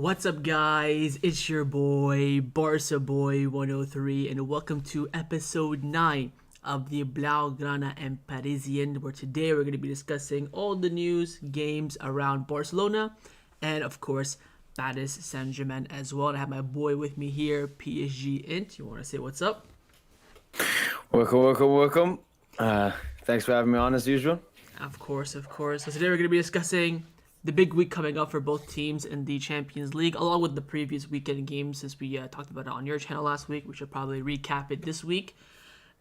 What's up, guys? It's your boy, Barca Boy 103, and welcome to episode 9 of the Blaugrana and Parisien, where today we're going to be discussing all the news, games around Barcelona, and of course, Paris Saint-Germain as well. And I have my boy with me here, PSG Int. You want to say what's up? Welcome. Thanks for having me on as usual. Of course. So today we're going to be discussing the big week coming up for both teams in the Champions League, along with the previous weekend games. Since we talked about it on your channel last week, we should probably recap it this week.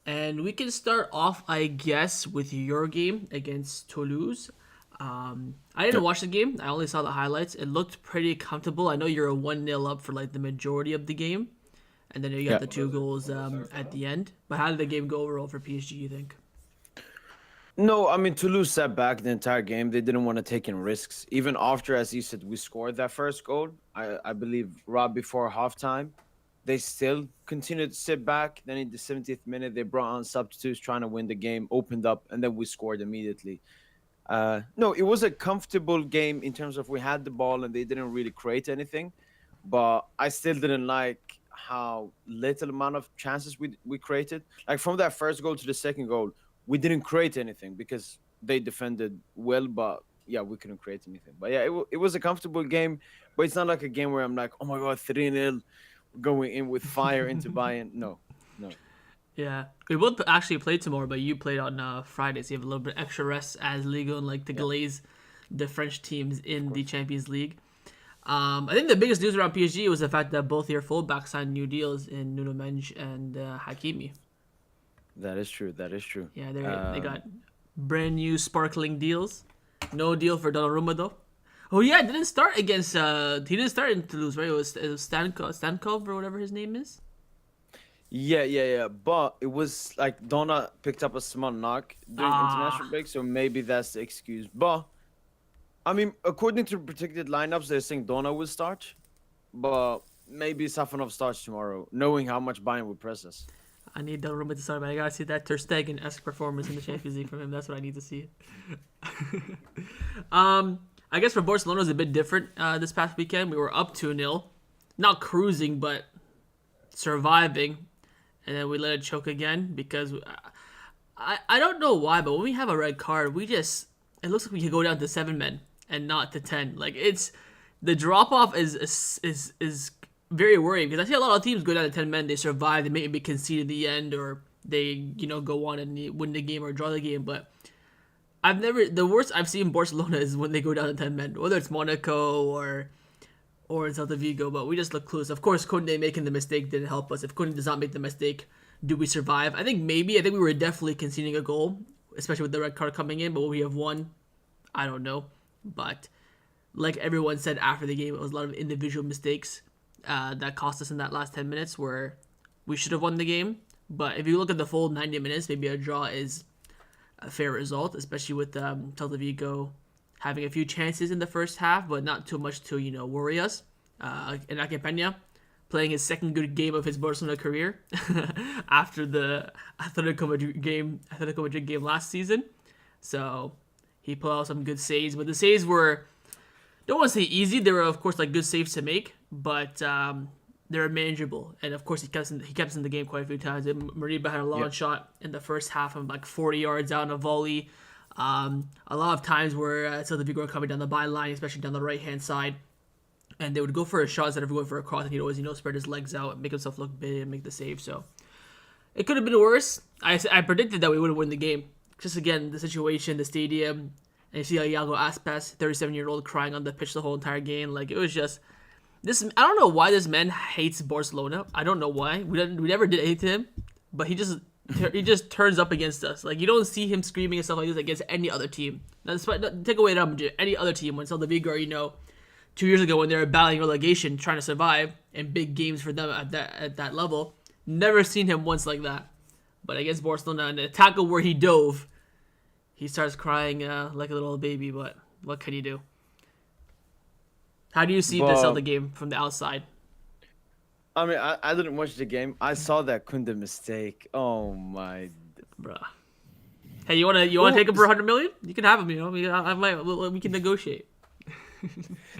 And we can start off, I guess, with your game against Toulouse. I didn't watch the game. I only saw the highlights. It looked pretty comfortable. I know you're a 1-0 up for like the majority of the game. And then you got the 2 goals at the end. But how did the game go overall for PSG, you think? No, I mean, Toulouse sat back the entire game. They didn't want to take in risks. Even after, as you said, we scored that first goal, I believe, right before halftime, they still continued to sit back. Then in the 70th minute, they brought on substitutes trying to win the game, opened up, and then we scored immediately. No, it was a comfortable game in terms of we had the ball and they didn't really create anything. But I still didn't like how little amount of chances we created. Like from that first goal to the second goal, we didn't create anything because they defended well, but yeah, we couldn't create anything. But yeah, it was a comfortable game, but it's not like a game where I'm like, oh my God, 3-0, going in with fire into Bayern. No. Yeah, we both actually played tomorrow, but you played on Friday, so you have a little bit extra rest as Liga and like to glaze the French teams in the Champions League. I think the biggest news around PSG was the fact that both your fullbacks signed new deals in Nuno Mendes and Hakimi. That is true. Yeah, they got brand new sparkling deals. No deal for Donnarumma though. Oh yeah, didn't start against. He didn't start in Toulouse, right? It was Stankov or whatever his name is. Yeah. But it was like Donna picked up a small knock during international break, so maybe that's the excuse. But I mean, according to predicted lineups, they're saying Donna will start, but maybe Safonov starts tomorrow, knowing how much Bayern will press us. I need Donnarumma to start, but I gotta see that Ter Stegen-esque performance in the Champions League from him. That's what I need to see. I guess for Barcelona, it was a bit different this past weekend. We were up 2-0. Not cruising, but surviving. And then we let it choke again because I don't know why, but when we have a red card, it looks like we could go down to 7 men and not to 10. Like, it's the drop-off is very worrying because I see a lot of teams go down to 10 men, they survive, they maybe concede at the end, or they go on and win the game or draw the game. But the worst I've seen Barcelona is when they go down to 10 men, whether it's Monaco or in Celta Vigo. But we just look clueless. Of course, Koundé making the mistake didn't help us. If Koundé does not make the mistake, do we survive? I think we were definitely conceding a goal, especially with the red card coming in. But will we have won? I don't know. But like everyone said after the game, it was a lot of individual mistakes that cost us in that last 10 minutes where we should have won the game. But if you look at the full 90 minutes, maybe a draw is a fair result, especially with Celta Vigo having a few chances in the first half, but not too much to worry us. Enrique Peña playing his second good game of his Barcelona career after the Atletico Madrid game last season. So he pulled out some good saves, but the saves were, don't want to say easy. They were, of course, like good saves to make, but they're manageable. And of course, he kept us in the game quite a few times. Mariba had a long shot in the first half from like 40 yards out on a volley. A lot of times where Celta Vigo were coming down the byline, especially down the right-hand side, and they would go for a shot instead of going for a cross, and he'd always, spread his legs out and make himself look big and make the save. So it could have been worse. I predicted that we would have won the game. Just again, the situation, the stadium, and you see Iago Aspas, 37-year-old, crying on the pitch the whole entire game. Like, it was just this. I don't know why this man hates Barcelona. I don't know why. We never did anything to him, but he just turns up against us. Like, you don't see him screaming and stuff like this against any other team. Now, take away that any other team when Celta Vigo, 2 years ago when they were battling relegation, trying to survive in big games for them at that level. Never seen him once like that. But against Barcelona, and the tackle where he dove, he starts crying like a little baby. But what can you do? How do you see the Celta game from the outside? I mean, I didn't watch the game. I saw that Koundé mistake. Oh my, bruh. Hey, you wanna take him for 100 million? You can have him. We can negotiate.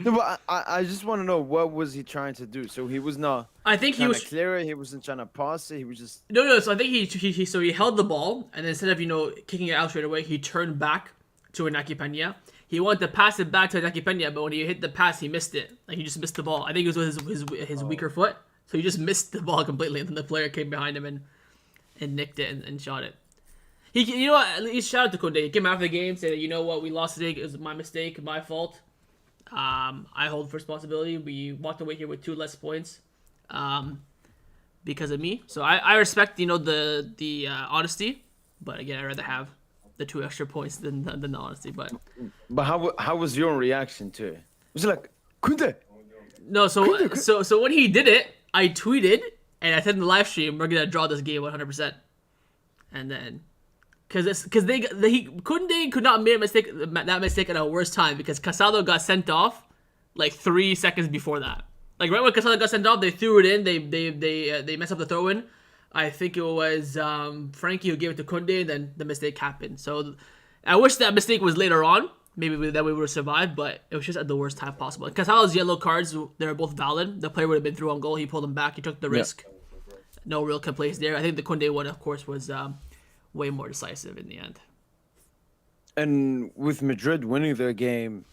No, but I just want to know, what was he trying to do? So he was not I think he trying was to clear it. He wasn't trying to pass it. He was just no. So I think he held the ball, and instead of kicking it out straight away, he turned back to Inaki Peña. He wanted to pass it back to Inaki Peña, but when he hit the pass, he missed it. Like, he just missed the ball. I think it was with his weaker foot, so he just missed the ball completely, and then the player came behind him and nicked it and shot it. You know what? At least shout out to Koundé. He came after the game, said, you know what, we lost today. It was my mistake, my fault. I hold responsibility. We walked away here with 2 less points, because of me. So I respect the honesty, but again, I'd rather have the 2 extra points than the honesty. But how was your reaction to it? Was it like, Kunde? no, so when he did it, I tweeted and I said in the live stream, we're gonna draw this game 100%, and then. Because Koundé could not have made that mistake at a worse time, because Casado got sent off like 3 seconds before that. Like, right when Casado got sent off, they threw it in. They messed up the throw in. I think it was Frankie who gave it to Koundé, and then the mistake happened. So I wish that mistake was later on. Maybe that way we would have survived, but it was just at the worst time possible. Casado's yellow cards, they were both valid. The player would have been through on goal. He pulled him back. He took the risk. No real complaints there. I think the Koundé one, of course, was way more decisive in the end. And with Madrid winning their game,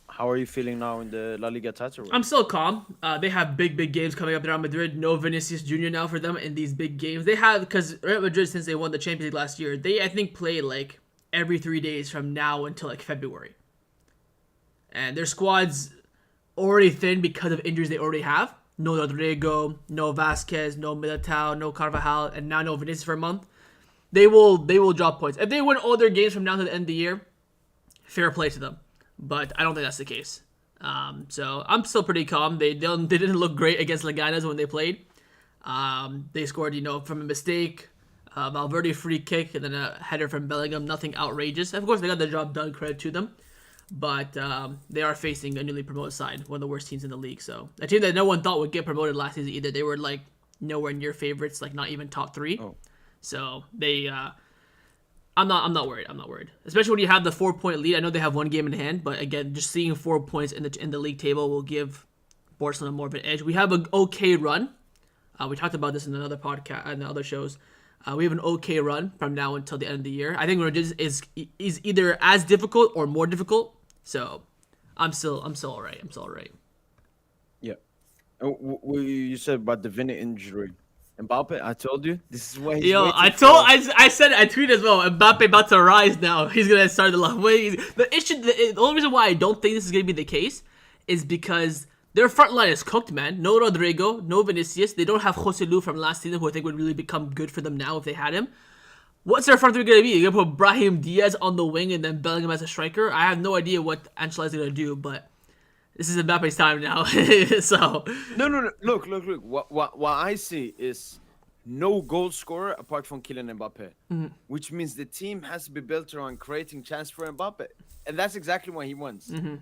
how are you feeling now in the La Liga title race? I'm still calm. They have big games coming up around Madrid. No Vinicius Jr. now for them in these big games. They have, because Real Madrid, since they won the Champions League last year, they, I think, play like every 3 days from now until like February. And their squad's already thin because of injuries they already have. No Rodrigo, no Vasquez, no Militao, no Carvajal, and now no Vinicius for a month. They will drop points. If they win all their games from now to the end of the year, fair play to them. But I don't think that's the case. So I'm still pretty calm. They didn't look great against Leganes when they played. They scored, from a mistake, Valverde free kick, and then a header from Bellingham. Nothing outrageous. Of course, they got the job done. Credit to them. But they are facing a newly promoted side, one of the worst teams in the league. So a team that no one thought would get promoted last season either. They were like nowhere near favorites, like not even top 3. Oh. So they, I'm not worried. I'm not worried, especially when you have the 4-point lead. I know they have 1 game in hand, but again, just seeing 4 points in the league table will give Barcelona more of an edge. We have an okay run. We talked about this in another podcast and the other shows. We have an okay run from now until the end of the year. I think Madrid is either as difficult or more difficult. So I'm still all right. I'm still all right. Yeah. You said about the Vini injury. Mbappe, I told you, this is what he's I tweeted as well. Mbappe about to rise now. He's gonna start the long way. The only reason why I don't think this is gonna be the case is because their front line is cooked, man. No Rodrigo, no Vinicius. They don't have Joselu from last season, who I think would really become good for them now if they had him. What's their front three gonna be? You're gonna put Brahim Diaz on the wing and then Bellingham as a striker? I have no idea what Ancelotti's gonna do, but this is Mbappe's time now. So no. Look. What I see is no goal scorer apart from Kylian Mbappe, which means the team has to be built around creating chance for Mbappe, and that's exactly what he wants. Mm-hmm.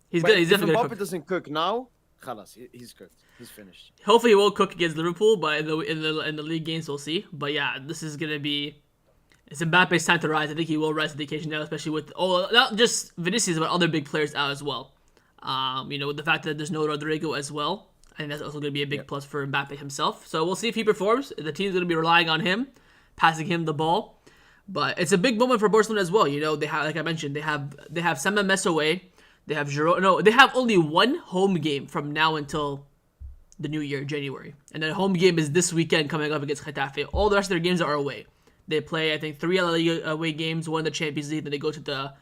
He's but good. He's definitely if Mbappe cook. doesn't cook now, khalas, he's cooked. He's finished. Hopefully, he won't cook against Liverpool, but in the league games, we'll see. But yeah, this is gonna be. It's Mbappe's time to rise. I think he will rise to the occasion now, especially with not just Vinicius, but other big players out as well. With the fact that there's no Rodrigo as well, I think that's also going to be a big plus for Mbappe himself. So we'll see if he performs. The team's going to be relying on him, passing him the ball. But it's a big moment for Barcelona as well. They have, like I mentioned, they have San Mamés away. They have they have only 1 home game from now until the new year, January. And the home game is this weekend coming up against Getafe. All the rest of their games are away. They play, I think, 3 La Liga away games, 1 in the Champions League, then they go to the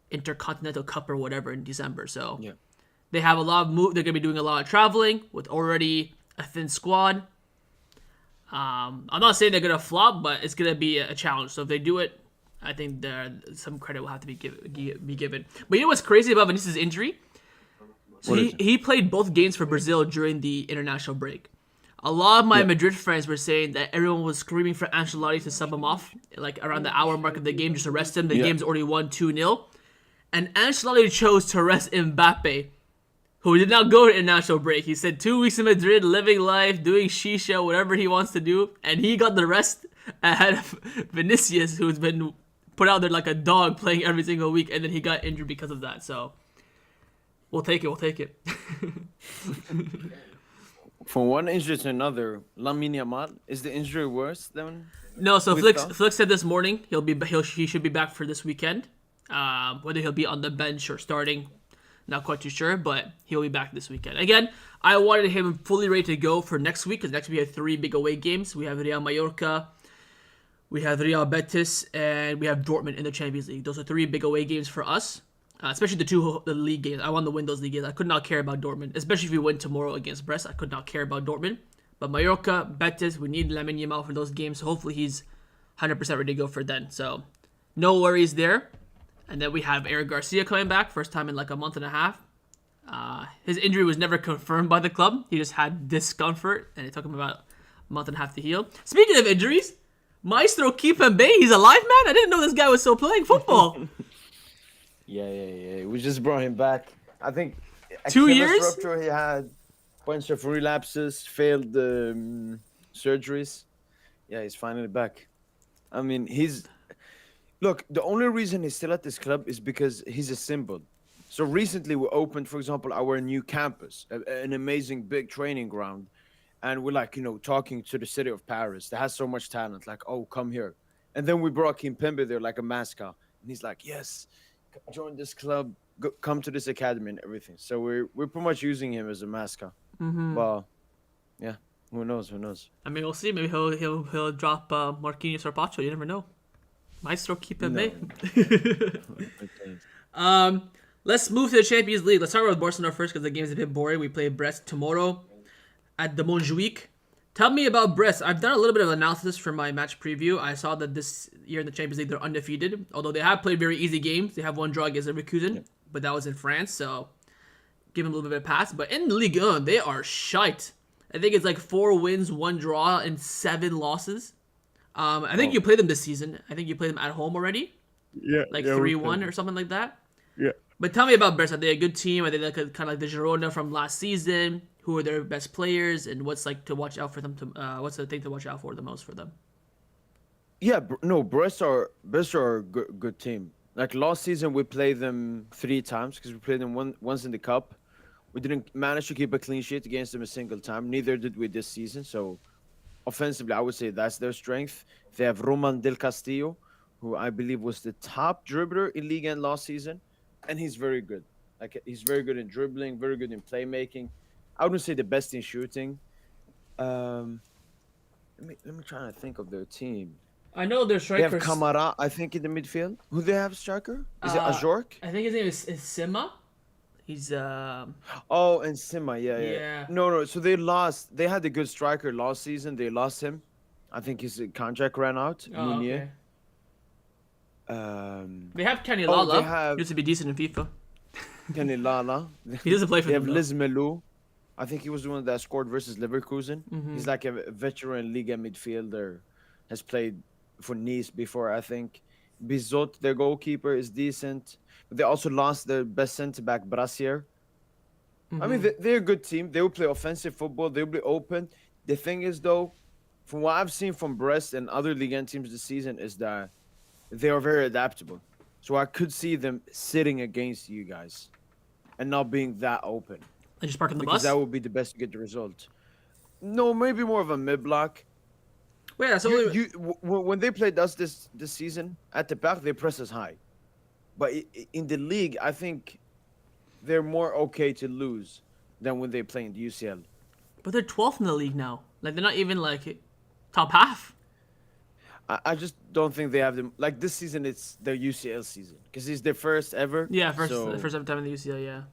Intercontinental Cup or whatever in December. So yeah. They have a lot of they're going to be doing a lot of traveling with already a thin squad. I'm not saying they're going to flop, but it's going to be a challenge. So if they do it, I think some credit will have to be given. But you know what's crazy about Vinicius' injury? So he played both games for Brazil during the international break. A lot of my Madrid friends were saying that everyone was screaming for Ancelotti to sub him off, like around the hour mark of the game, just arrest him. The game's already won 2-0. And Ancelotti chose to rest Mbappe, who did not go to international break. He said 2 weeks in Madrid, living life, doing shisha, whatever he wants to do. And he got the rest ahead of Vinicius, who's been put out there like a dog playing every single week. And then he got injured because of that. So We'll take it. We'll take it. From one injury to another, Lamine Yamal, is the injury worse than No, so we Flick, thought? Flick said this morning he should be back for this weekend. Whether he'll be on the bench or starting, not quite too sure, but he'll be back this weekend. Again, I wanted him fully ready to go for next week because next week we have 3 big away games. We have Real Mallorca, we have Real Betis, and we have Dortmund in the Champions League. Those are 3 big away games for us, especially the league games. I want to win those league games. I could not care about Dortmund, especially if we win tomorrow against Brest. I could not care about Dortmund. But Mallorca, Betis, we need Lamine Yamal for those games. So hopefully he's 100% ready to go for then. So no worries there. And then we have Eric Garcia coming back, first time in like a month and a half. His injury was never confirmed by the club. He just had discomfort, and it took him about a month and a half to heal. Speaking of injuries, Maestro Kipembe, he's alive, man. I didn't know this guy was still playing football. Yeah. We just brought him back. I think 2 Achilles years? rupture, he had a bunch of relapses, failed surgeries. Yeah, he's finally back. I mean, look, the only reason he's still at this club is because he's a symbol. So recently we opened, for example, our new campus, an amazing big training ground. And we're like, talking to the city of Paris that has so much talent, like, oh, come here. And then we brought Kimpembe there like a mascot. And he's like, yes, join this club, come to this academy and everything. So we're pretty much using him as a mascot. Well, yeah, who knows? I mean, we'll see. Maybe he'll drop Marquinhos or Pacho. You never know. Maestro Kipembe. No. Let's move to the Champions League. Let's start with Barcelona first because the game's a bit boring. We play Brest tomorrow at the Montjuic. Tell me about Brest. I've done a little bit of analysis for my match preview. I saw that this year in the Champions League they're undefeated, although they have played very easy games. They have one draw against Leverkusen, but that was in France, so give them a little bit of a pass. But in Ligue 1, they are shite. I think it's like 4 wins, 1 draw, and 7 losses. I think you played them this season. I think you played them at home already. Yeah. Like 3-1 or something like that. Yeah. But tell me about Brest. Are they a good team? Are they like kind of like the Girona from last season? Who are their best players? And what's like to watch out for them? What's the thing to watch out for the most for them? Yeah, no, Brest are a good team. Like last season, we played them 3 times because we played them once in the cup. We didn't manage to keep a clean sheet against them a single time. Neither did we this season. So offensively, I would say that's their strength. They have Roman Del Castillo, who I believe was the top dribbler in Liga and last season, and he's very good. Like he's very good in dribbling, very good in playmaking. I wouldn't say the best in shooting. Let me try to think of their team. I know their They strikers. have Camara, I think, in the midfield. Who they have striker? Is it Ajork? I think his name is Sima. He's Oh, and Sima, yeah. No. So they lost. They had a good striker last season. They lost him. I think his contract ran out. Mounier. Okay. They have Kenny Lala. They have He used to be decent in FIFA. Kenny Lala. He doesn't play for They them. have Liz Melou. I think he was the one that scored versus Leverkusen. Mm-hmm. He's like a veteran Liga midfielder. Has played for Nice before, I think. Bizot, their goalkeeper, is decent. But they also lost their best centre-back, Brassier. I mean, they're a good team. They will play offensive football. They'll be open. The thing is, though, from what I've seen from Brest and other Ligue 1 teams this season, is that they are very adaptable. So I could see them sitting against you guys and not being that open. And just parking the Because bus? that would be the best to get the result. No, maybe more of a mid-block. Wait, that's only... When they played us this season, at the back, they press us high. But in the league, I think they're more okay to lose than when they play in the UCL. But they're 12th in the league now. Like, they're not even, like, top half. I just don't think they have them. Like, this season, it's their UCL season. Because it's their first ever. Yeah, first so... ever time in the UCL, yeah.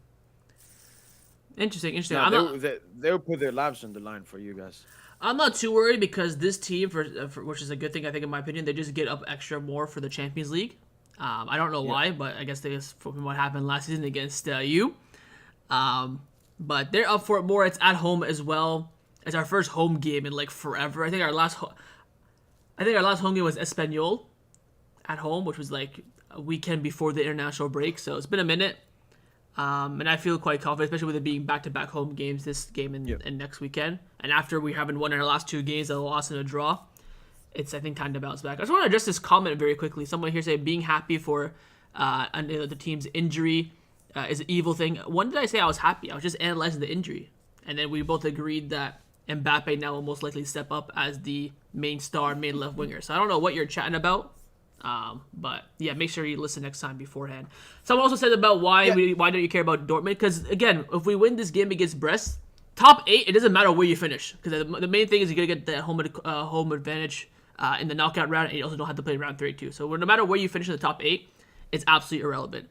Interesting. No, they'll put their lives on the line for you guys. I'm not too worried because this team, for which is a good thing, I think, in my opinion, they just get up extra more for the Champions League. I don't know why, but I guess from what happened last season against you. But they're up for it more. It's at home as well. It's our first home game in like forever. I think our last home game was Espanyol at home, which was like a weekend before the international break. So it's been a minute. And I feel quite confident, especially with it being back-to-back home games, this game and next weekend. And after we haven't won in our last 2 games, a loss and a draw, it's, I think, time to bounce back. I just want to address this comment very quickly. Someone here said being happy for the team's injury is an evil thing. When did I say I was happy? I was just analyzing the injury, and then we both agreed that Mbappe now will most likely step up as the main star, main left winger. So I don't know what you're chatting about, but yeah, make sure you listen next time beforehand. Someone also said about why don't you care about Dortmund? Because again, if we win this game against Brest, top 8, it doesn't matter where you finish, because the main thing is you're gonna get the home advantage in the knockout round, and you also don't have to play round 32. So no matter where you finish in the top 8, it's absolutely irrelevant.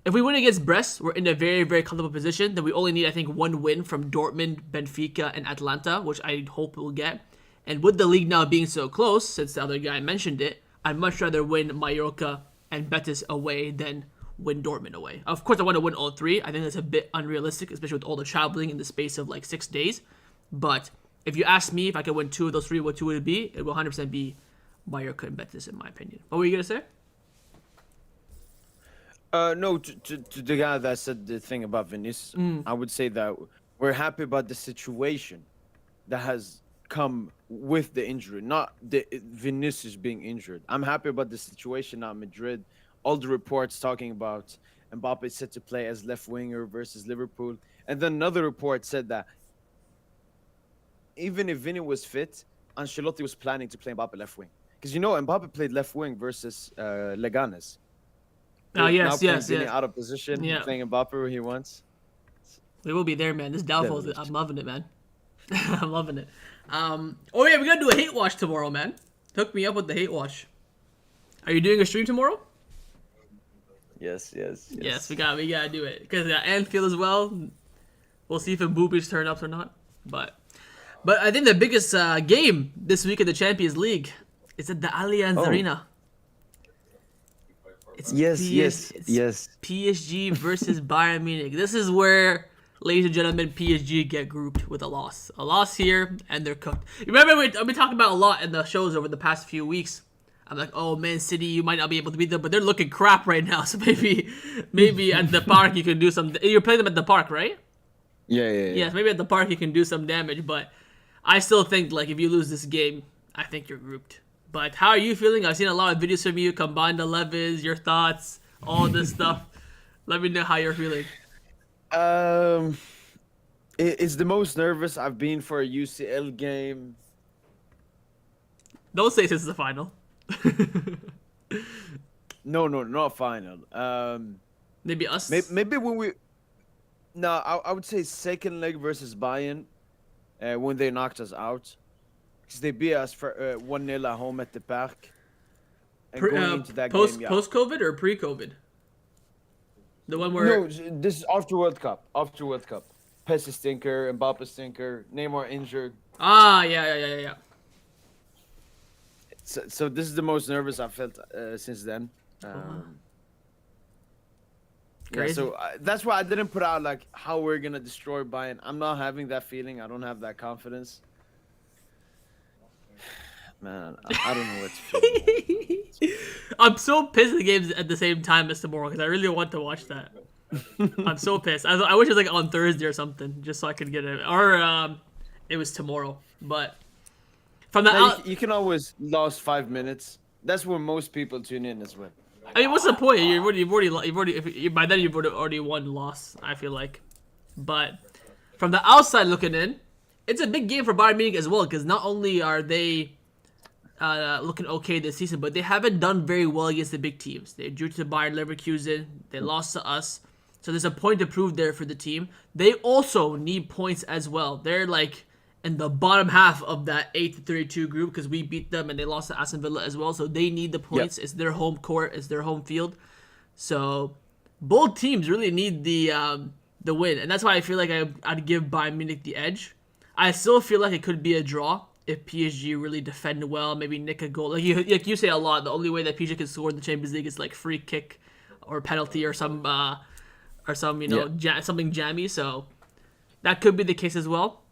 If we win against Brest, we're in a very, very comfortable position. Then we only need, I think, one win from Dortmund, Benfica, and Atlanta, which I hope we'll get. And with the league now being so close, since the other guy mentioned it, I'd much rather win Mallorca and Betis away than win Dortmund away. Of course, I want to win all 3. I think that's a bit unrealistic, especially with all the traveling in the space of like 6 days. But if you ask me if I could win 2 of those 3, what 2 would it be? It will 100% be Mallorca and Betis, in my opinion. What were you going to say? No, to the guy that said the thing about Vinicius, I would say that we're happy about the situation that has come with the injury, not the Vinicius being injured. I'm happy about the situation at Madrid. All the reports talking about Mbappe set to play as left winger versus Liverpool, and then another report said that even if Vinny was fit, Ancelotti was planning to play Mbappe left wing, because Mbappe played left wing versus Leganes. Yes. Out of position, playing Mbappe where he wants. We will be there, man. This downfall, I'm loving it, man. I'm loving it. Oh yeah, we gotta do a hate watch tomorrow, man. Hook me up with the hate watch. Are you doing a stream tomorrow? Yes. Yes, we gotta do it, because Anfield as well. We'll see if Mboobies turn up or not. But I think the biggest game this week in the Champions League is at the Allianz Arena. It's yes. PSG versus Bayern Munich. This is where, ladies and gentlemen, PSG get grouped with a loss. A loss here, and they're cooked. Remember, I've been talking about a lot in the shows over the past few weeks. I'm like, oh, Man City, you might not be able to beat them, but they're looking crap right now. So maybe at the park you can do some. You're playing them at the park, right? Yeah. Yes, maybe at the park you can do some damage, but I still think, like, if you lose this game, I think you're grouped. But how are you feeling? I've seen a lot of videos from you, combined 11s, your thoughts, all this stuff. Let me know how you're feeling. It's the most nervous I've been for a UCL game. Don't say this is the final. No, not final. Maybe us? Maybe when we... No, I would say second leg versus Bayern, when they knocked us out. Because they beat us for 1-0 at home at the park. And going into that game, post-COVID or pre-COVID? The one where... No, this is after World Cup. Pessi stinker, Mbappe stinker, Neymar injured. Yeah. So this is the most nervous I've felt since then. Crazy. So that's why I didn't put out like how we're gonna destroy Bayern. I'm not having that feeling. I don't have that confidence. Man, I don't know what to feel. I'm so pissed the game's at the same time as tomorrow, because I really want to watch that. I'm so pissed. I wish it was like on Thursday or something, just so I could get it. Or it was tomorrow. But from the you can always lose 5 minutes. That's where most people tune in as well. I mean, what's the point? By then you've already won, loss, I feel like. But from the outside looking in, it's a big game for Bayern Munich as well, because not only are they looking okay this season, but they haven't done very well against the big teams. They drew to Bayern Leverkusen, they lost to us, so there's a point to prove there for the team. They also need points as well. They're like in the bottom half of that 8-32 group, because we beat them and they lost to Aston Villa as well, so they need the points. Yep. It's their home court, it's their home field, so both teams really need the win, and that's why I feel like I'd give Bayern Munich the edge. I still feel like it could be a draw if PSG really defend well, maybe nick a goal. Like you say a lot, the only way that PSG can score in the Champions League is like free kick or penalty or some something jammy. So that could be the case as well.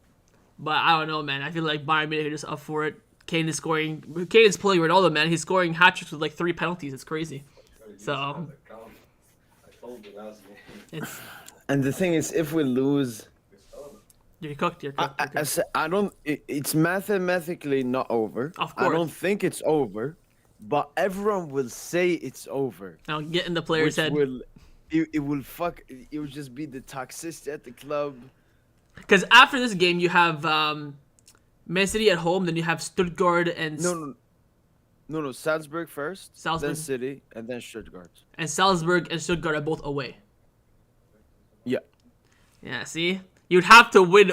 But I don't know, man. I feel like Bayern Munich are just up for it. Kane is pulling Ronaldo, man. He's scoring hat-tricks with like 3 penalties. It's crazy. So and the thing is, if we lose, you're cooked. I don't. It's mathematically not over. Of course. I don't think it's over, but everyone will say it's over. I'll get in the player's head. it will fuck. It will just be the toxicity at the club. Because after this game, you have Man City at home, then you have Stuttgart and No. Salzburg first, then Salzburg, City, and then Stuttgart. and Salzburg and Stuttgart are both away. Yeah. Yeah, see, you'd have to win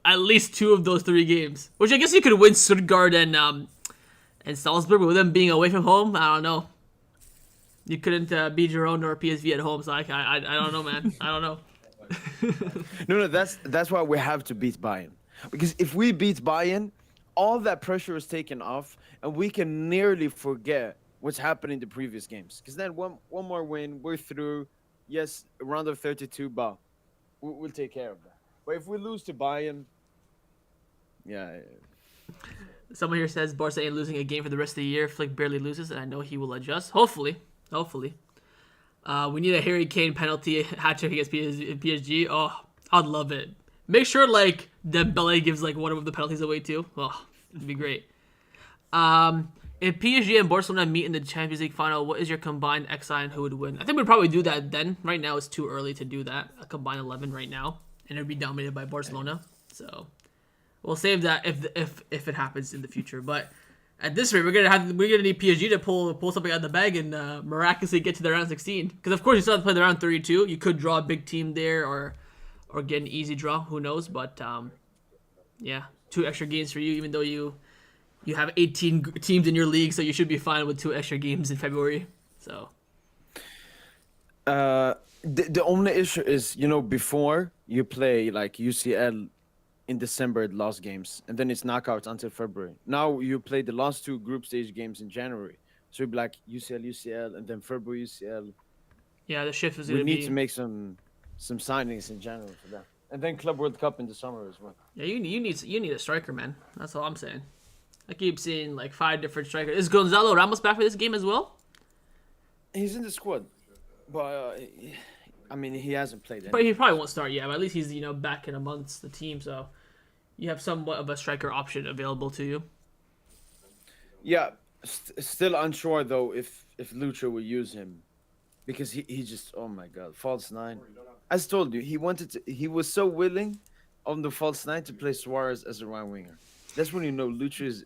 at least 2 of those 3 games, which I guess you could win Stuttgart and Salzburg, but with them being away from home, I don't know. You couldn't beat Girona or PSV at home, so I don't know, man. I don't know. No. That's why we have to beat Bayern, because if we beat Bayern, all that pressure is taken off, and we can nearly forget what's happened in the previous games. Because then one more win, we're through. Yes, round of 32, but we'll take care of that. But if we lose to Bayern, yeah. Someone here says Barca ain't losing a game for the rest of the year. Flick barely loses, and I know he will adjust. Hopefully. We need a Harry Kane penalty hat trick against PSG. Oh, I'd love it. Make sure like Dembele gives like one of the penalties away too. Oh, it'd be great. If PSG and Barcelona meet in the Champions League final, what is your combined XI and who would win? I think we'd probably do that then. Right now, it's too early to do that. A combined 11 right now, and it'd be dominated by Barcelona. So we'll save that if it happens in the future. But at this rate, we're gonna need PSG to pull something out of the bag and miraculously get to the round 16. Because of course you still have to play the round 32. You could draw a big team there or get an easy draw. Who knows? But yeah, 2 extra games for you, even though you have 18 teams in your league, so you should be fine with 2 extra games in February. So The only issue is, before you play like UCL in December, the last games, and then it's knockouts until February. Now you play the last 2 group stage games in January, so it'd be like UCL, and then February UCL. yeah, the shift is We gonna need be. to make some signings in January for that, and then Club World Cup in the summer as well. Yeah, you need a striker, man. That's all I'm saying. I keep seeing like 5 different strikers. Is Gonzalo Ramos back for this game as well? He's in the squad, but I mean he hasn't played. But he probably won't start yet. But at least he's back in amongst the team, so you have somewhat of a striker option available to you. Yeah, still unsure though if Lucho will use him, because he just, oh my god, false 9. As told you, he was so willing on the false 9 to play Suarez as a right winger. That's when you know Lucho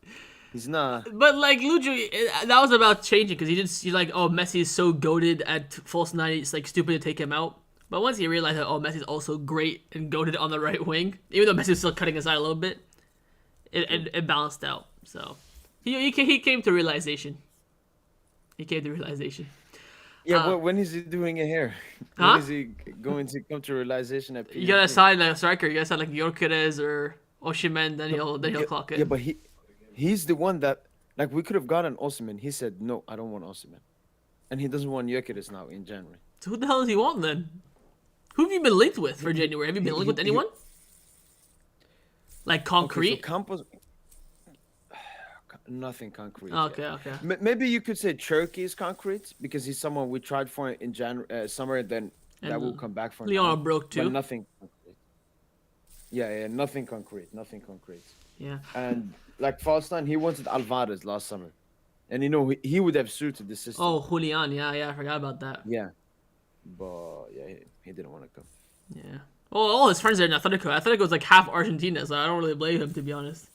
he's not. But like Lucho, that was about changing because he's like, oh, Messi is so goated at false 9, it's like stupid to take him out. But once he realized that, oh, Messi's also great and goated on the right wing, even though Messi was still cutting aside a little bit, it balanced out. So he came to realization. Yeah, but when is he doing it here? Huh? When is he going to come to realization at PSG? You gotta sign like a striker. You gotta sign like Gyökeres or Osimhen, then he'll clock it. Yeah, but he's the one that, like, we could have gotten Osimhen. He said no, I don't want Osimhen, and he doesn't want Gyökeres now in January. So who the hell does he want then? Who have you been linked with for January? Have you been linked with anyone? Like concrete? Okay, so Campos, nothing concrete. Okay. Maybe you could say Cherky is concrete because he's someone we tried for in summer, and then that will come back for Leona now. broke too. But nothing concrete. Yeah, nothing concrete. Yeah. And like Falstein, he wanted Alvarez last summer, and he would have suited the system. Oh, Julian. Yeah, I forgot about that. Yeah, but yeah, he didn't want to come. Yeah. Well, all his friends are in Atletico. Atletico was like half Argentina, so I don't really blame him, to be honest.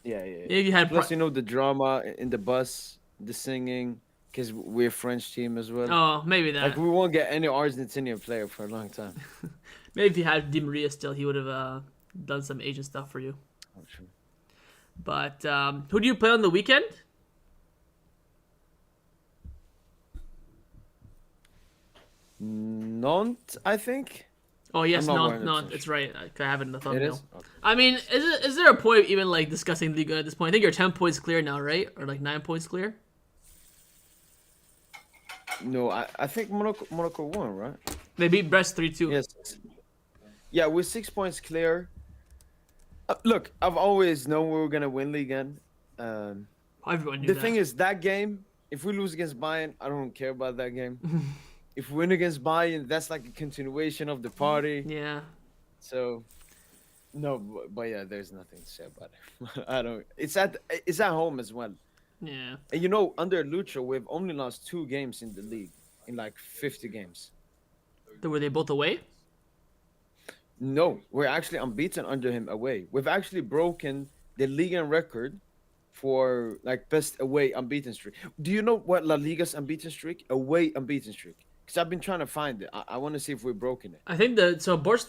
Yeah. If you had Plus, the drama in the bus, the singing, because we're a French team as well. Oh, maybe that. Like, we won't get any Argentinian player for a long time. Maybe if you had Di Maria still, he would have done some Asian stuff for you. Oh, true. But who do you play on the weekend? Nantes, I think. Oh yes, I'm not no, it's right. I have it in the It thumbnail. is? Okay. I mean, is there a point even like discussing Liga at this point? I think you're 10 points clear now, right? Or like 9 points clear? No, I think Monaco won, right? They beat Brest 3-2. Yes. Yeah, we're 6 points clear. Look, I've always known we were gonna win League again. Everyone knew The that. thing is, that game, if we lose against Bayern, I don't care about that game. If we win against Bayern, that's like a continuation of the party. Yeah. So, no, but yeah, there's nothing to say about it. I don't. It's at home as well. Yeah. And under Lucho, we've only lost 2 games in the league in like 50 games. Were they both away? No, we're actually unbeaten under him away. We've actually broken the Liga record for like best away unbeaten streak. Do you know what La Liga's unbeaten streak? Away unbeaten streak. Because I've been trying to find it. I want to see if we've broken it. I think the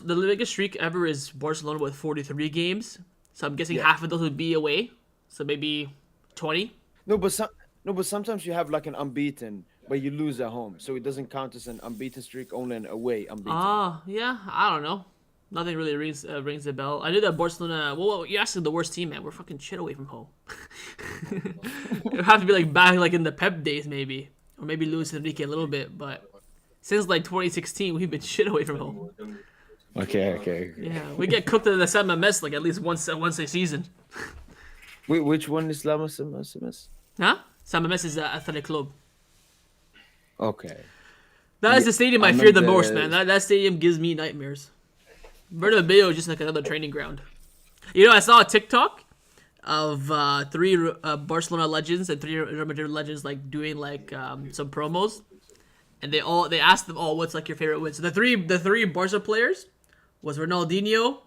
biggest streak ever is Barcelona with 43 games. So I'm guessing half of those would be away. So maybe 20. But sometimes you have like an unbeaten, but you lose at home, so it doesn't count as an unbeaten streak. Only an away unbeaten. Yeah. I don't know. Nothing really rings a bell. I knew that Barcelona. Well, you asked the worst team, man. We're fucking shit away from home. It would have to be like back like in the Pep days, maybe, or maybe Luis Enrique a little bit. But since like 2016, we've been shit away from home. Okay. Yeah, we get cooked in the San Mamés like at least once a season. Wait, which one is La Mamas? Huh? San Mamés is Athletic Club. Okay. That is the stadium I fear the most, man. That stadium gives me nightmares. Bernabeu is just like another training ground. You know, I saw a TikTok of 3 Barcelona legends and 3 Real Madrid legends like doing like some promos, and they asked them, "Oh, what's like your favorite win?" So the three Barca players was Ronaldinho,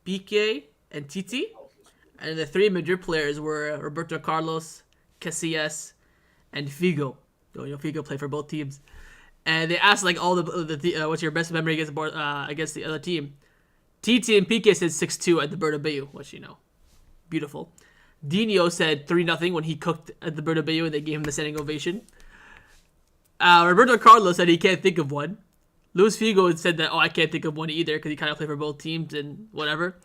Piqué, and Titi, and the 3 Madrid players were Roberto Carlos, Casillas, and Figo. So, you know, Figo played for both teams, and they asked like all the what's your best memory against the other team. Titi and Piqué said 6-2 at the Bernabeu, which, you know, beautiful. Dino said 3-0 when he cooked at the Bernabeu and they gave him the standing ovation. Roberto Carlos said he can't think of one. Luis Figo said that, I can't think of one either because he kind of played for both teams and whatever.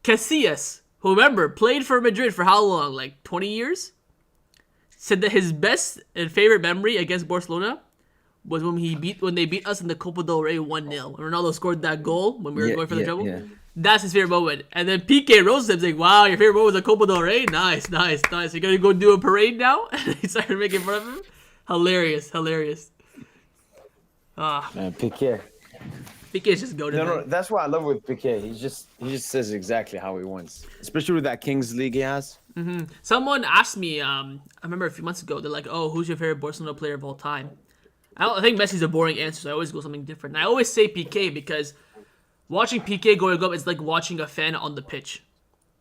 Casillas, who remember, played for Madrid for how long? Like 20 years? Said that his best and favorite memory against Barcelona was when they beat us in the Copa del Rey 1-0. Ronaldo scored that goal when we were going for the treble. Yeah. That's his favorite moment. And then Piqué roasted him, saying, "Wow, your favorite moment was the Copa del Rey? Nice. You're going to go do a parade now?" And he started making fun of him. Hilarious. Man, Piqué. Piqué's just goated. No, that's what I love with Piqué. He just says exactly how he wants. Especially with that Kings League he has. Mm-hmm. Someone asked me, I remember a few months ago, they're like, "Oh, who's your favorite Barcelona player of all time?" I think Messi's a boring answer, so I always go something different. And I always say Piqué because watching Piqué going up is like watching a fan on the pitch.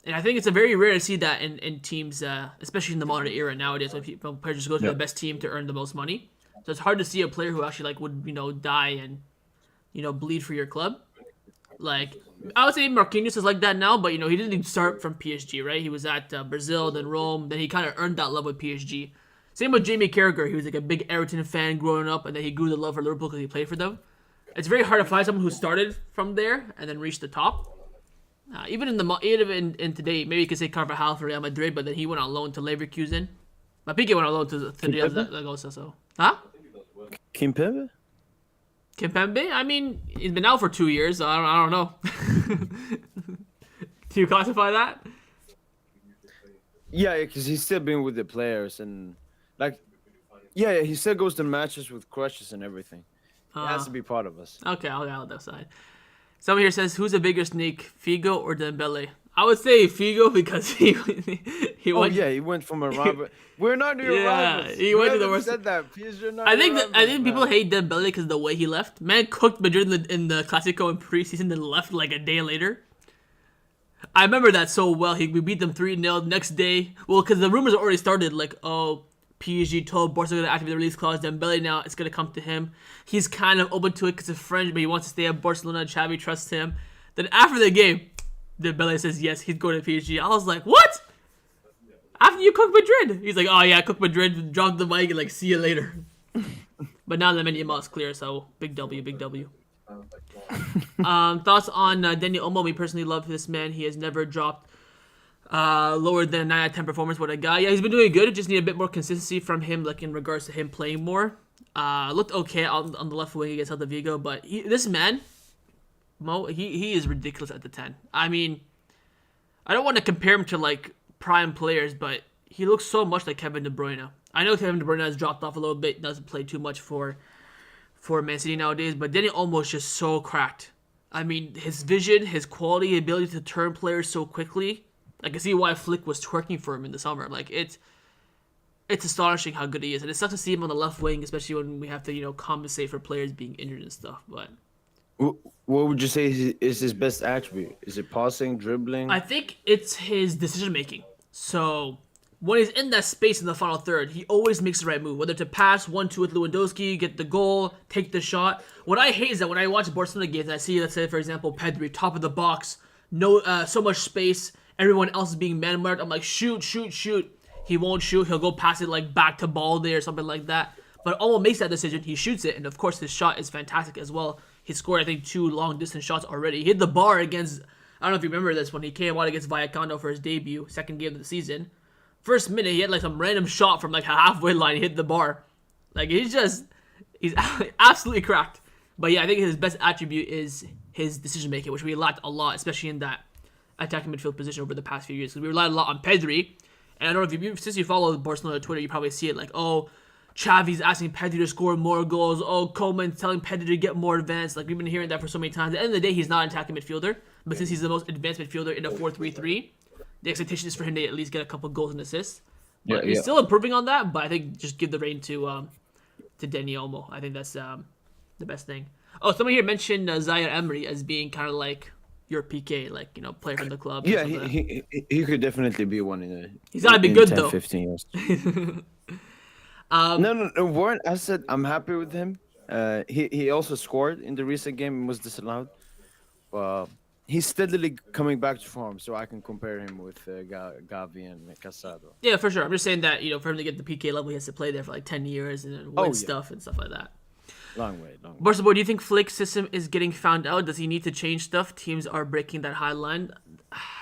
And I think it's a very rare to see that in teams, especially in the modern era nowadays, when players just go to the best team to earn the most money. So it's hard to see a player who actually like would, die and, bleed for your club. Like, I would say Marquinhos is like that now, but, he didn't even start from PSG, right? He was at Brazil, then Rome, then he kind of earned that love with PSG. Same with Jamie Carragher. He was like a big Everton fan growing up, and then he grew the love for Liverpool because he played for them. It's very hard to find someone who started from there and then reached the top. Even in today, maybe you could say Carvajal for Real Madrid, but then he went on loan to Leverkusen. But Piqué went on loan to Real Zaragoza. So, huh? Kimpembe? Kimpembe? I mean, he's been out for 2 years. So I don't know. Do you classify that? Yeah, because he's still been with the players and he still goes to matches with crushes and everything. He has to be part of us. Okay, I'll go that side. Someone here says, "Who's the bigger snake, Figo or Dembele?" I would say Figo because he went. He went from a rival. We're not your rivals. He went to the worst. Said that. PSG not I think people hate Dembele because of the way he left. Man cooked Madrid in the Clasico in preseason, then left like a day later. I remember that so well. We beat them 3-0 next day. Well, because the rumors already started, like, PSG told Barcelona to activate the release clause. Dembele now, it's going to come to him. He's kind of open to it because he's French, but he wants to stay at Barcelona. Xavi trusts him. Then after the game, Dembele says, yes, he's going to PSG. I was like, what? After you cook Madrid? He's like, oh, yeah, I cooked Madrid, dropped the mic, and, like, see you later. But now Lamine Yamal is clear, so big W. Thoughts on Daniel Olmo? Me personally love this man. He has never dropped lower than a 9 out of 10 performance with a guy. Yeah, he's been doing good. Just need a bit more consistency from him, like in regards to him playing more. Looked okay on the left wing against Celta Vigo, but this man, Mo, he is ridiculous at the 10. I mean, I don't want to compare him to like prime players, but he looks so much like Kevin De Bruyne. I know Kevin De Bruyne has dropped off a little bit, doesn't play too much for Man City nowadays, but Daniel Olmo is just so cracked. I mean, his vision, his quality, ability to turn players so quickly. I can see why Flick was twerking for him in the summer. Like, it's astonishing how good he is. And it sucks to see him on the left wing, especially when we have to, compensate for players being injured and stuff. But What would you say is his best attribute? Is it passing, I dribbling? think it's his decision making. So when he's in that space in the final third, he always makes the right move. Whether to pass 1-2 with Lewandowski, get the goal, take the shot. What I hate is that when I watch Barcelona games and I see, let's say, for example, Pedri, top of the box, no, so much space, everyone else is being man marked. I'm like, shoot, shoot, shoot. He won't shoot. He'll go pass it like back to Balde or something like that. But Olmo makes that decision. He shoots it, and of course his shot is fantastic as well. He scored, I think, 2 long distance shots already. He hit the bar against. I don't know if you remember this when he came out against Vallecano for his debut, second game of the season. First minute, he had like some random shot from like a halfway line. He hit the bar. Like he's absolutely cracked. But yeah, I think his best attribute is his decision making, which we lacked a lot, especially in that attacking midfield position over the past few years. Because we relied a lot on Pedri, and I don't know if you since you follow Barcelona Twitter, you probably see it like, oh, Xavi's asking Pedri to score more goals. Oh, Koeman's telling Pedri to get more advanced. Like we've been hearing that for so many times. At the end of the day, he's not an attacking midfielder, but since he's the most advanced midfielder in a 4-3-3, the expectation is for him to at least get a couple goals and assists. Yeah, But he's yeah. still improving on that. But I think just give the reign to Dani Olmo. I think that's the best thing. Oh, somebody here mentioned Zaire Emery as being kind of like your PK, like player from the club. Yeah, he could definitely be one in a, He's gotta be in good 10, though. 15 years. No. Warren, I said I'm happy with him. He also scored in the recent game and was disallowed. He's steadily coming back to form, so I can compare him with Gavi and Casado. Yeah, for sure. I'm just saying that for him to get the PK level, he has to play there for like 10 years and then win Oh, yeah. stuff and stuff like that. Long way, long way. Barca boy, do you think Flick's system is getting found out? Does he need to change stuff? Teams are breaking that high line.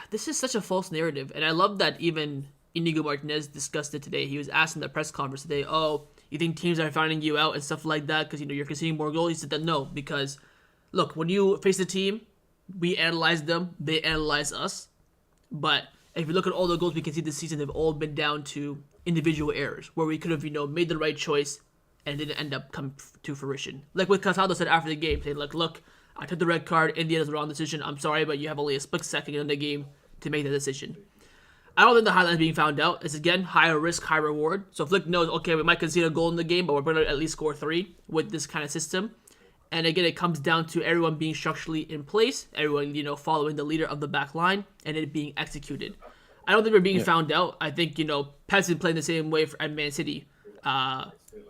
This is such a false narrative, and I love that even Inigo Martinez discussed it today. He was asked in the press conference today, "Oh, you think teams are finding you out and stuff like that because you're conceding more goals?" He said that no, because look, when you face the team, we analyze them, they analyze us. But if you look at all the goals we conceded this season, they've all been down to individual errors where we could have made the right choice and it didn't end up coming to fruition. Like what Casado said after the game, saying like, "Look, I took the red card. India was the wrong decision. I'm sorry, but you have only a split second in the game to make the decision." I don't think the highlight is being found out. It's again higher risk, high reward. So Flick knows, okay, we might concede a goal in the game, but we're going to at least score 3 with this kind of system. And again, it comes down to everyone being structurally in place, everyone following the leader of the back line, and it being executed. I don't think we're being found out. I think Pep's been playing the same way at Man City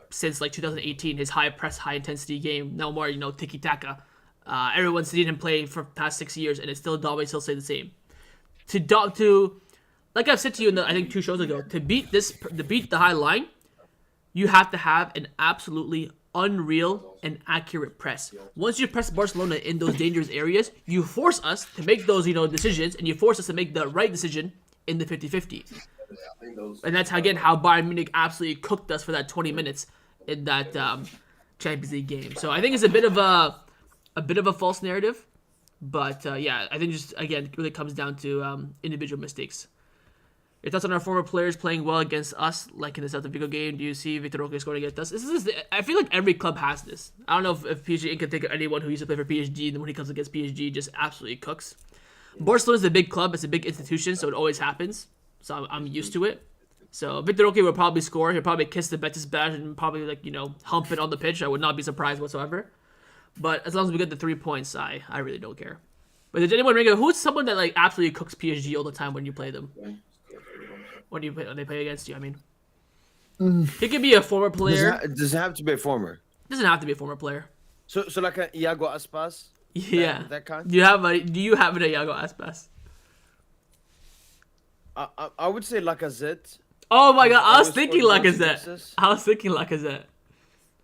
since like 2018. His high press, high intensity game. No more tiki taka. Everyone's seen him play for the past 6 years, and it's still dominate. Still stay the same. To like I've said to you I think 2 shows ago, to beat the high line, you have to have an absolutely unreal and accurate press. Once you press Barcelona in those dangerous areas, you force us to make those decisions, and you force us to make the right decision in the 50-50. And that's how Bayern Munich absolutely cooked us for that 20 minutes in that Champions League game. So I think it's a bit of a false narrative, but yeah, I think just again it really comes down to individual mistakes. Your thoughts on our former players playing well against us, like in the Celta Vigo game? Do you see Victor Roque scoring against us? I feel like every club has this. I don't know if PSG can think of anyone who used to play for PSG, and then when he comes against PSG, just absolutely cooks. Barcelona's a big club. It's a big institution, so it always happens. So I'm used to it. So Victor Roque will probably score. He'll probably kiss the Betis badge and probably hump it on the pitch. I would not be surprised whatsoever. But as long as we get the 3 points, I really don't care. But did anyone ring? Who's someone that like absolutely cooks PSG all the time when you play them? When they play against you, I mean, it could be a former player. Does it have to be a former? Doesn't have to be a former player. So like a Iago Aspas? Yeah. That kind? Do you have an Iago Aspas? I would say Lacazette. Oh my god, I was Always thinking scored goals against Lacazette. us. I was thinking Lacazette.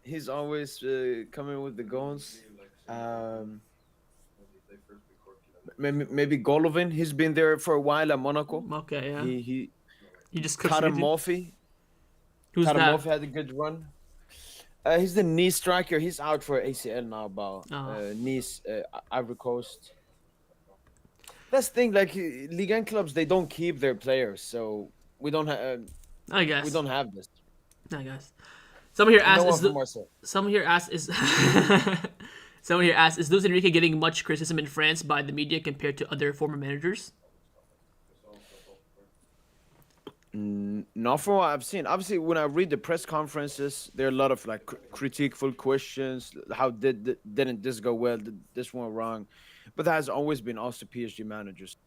He's always coming with the goals. Maybe Golovin. He's been there for a while at Monaco. Okay, yeah. He You just cooks Karim you. Murphy. Who's Karim that? Murphy had a good run. He's the Nice striker. He's out for ACL now, but Nice, Ivory Coast. That's the thing. Like Liga clubs, they don't keep their players, so we don't have. I guess. We don't have this. I guess. Someone here asked. No one Is from Marseille. someone here asked is. Someone here asked, is Luis Enrique getting much criticism in France by the media compared to other former managers? Not from what I've seen. Obviously, when I read the press conferences, there are a lot of like critiqueful questions. How didn't this go well? Did this went wrong? But that has always been also PSG managers.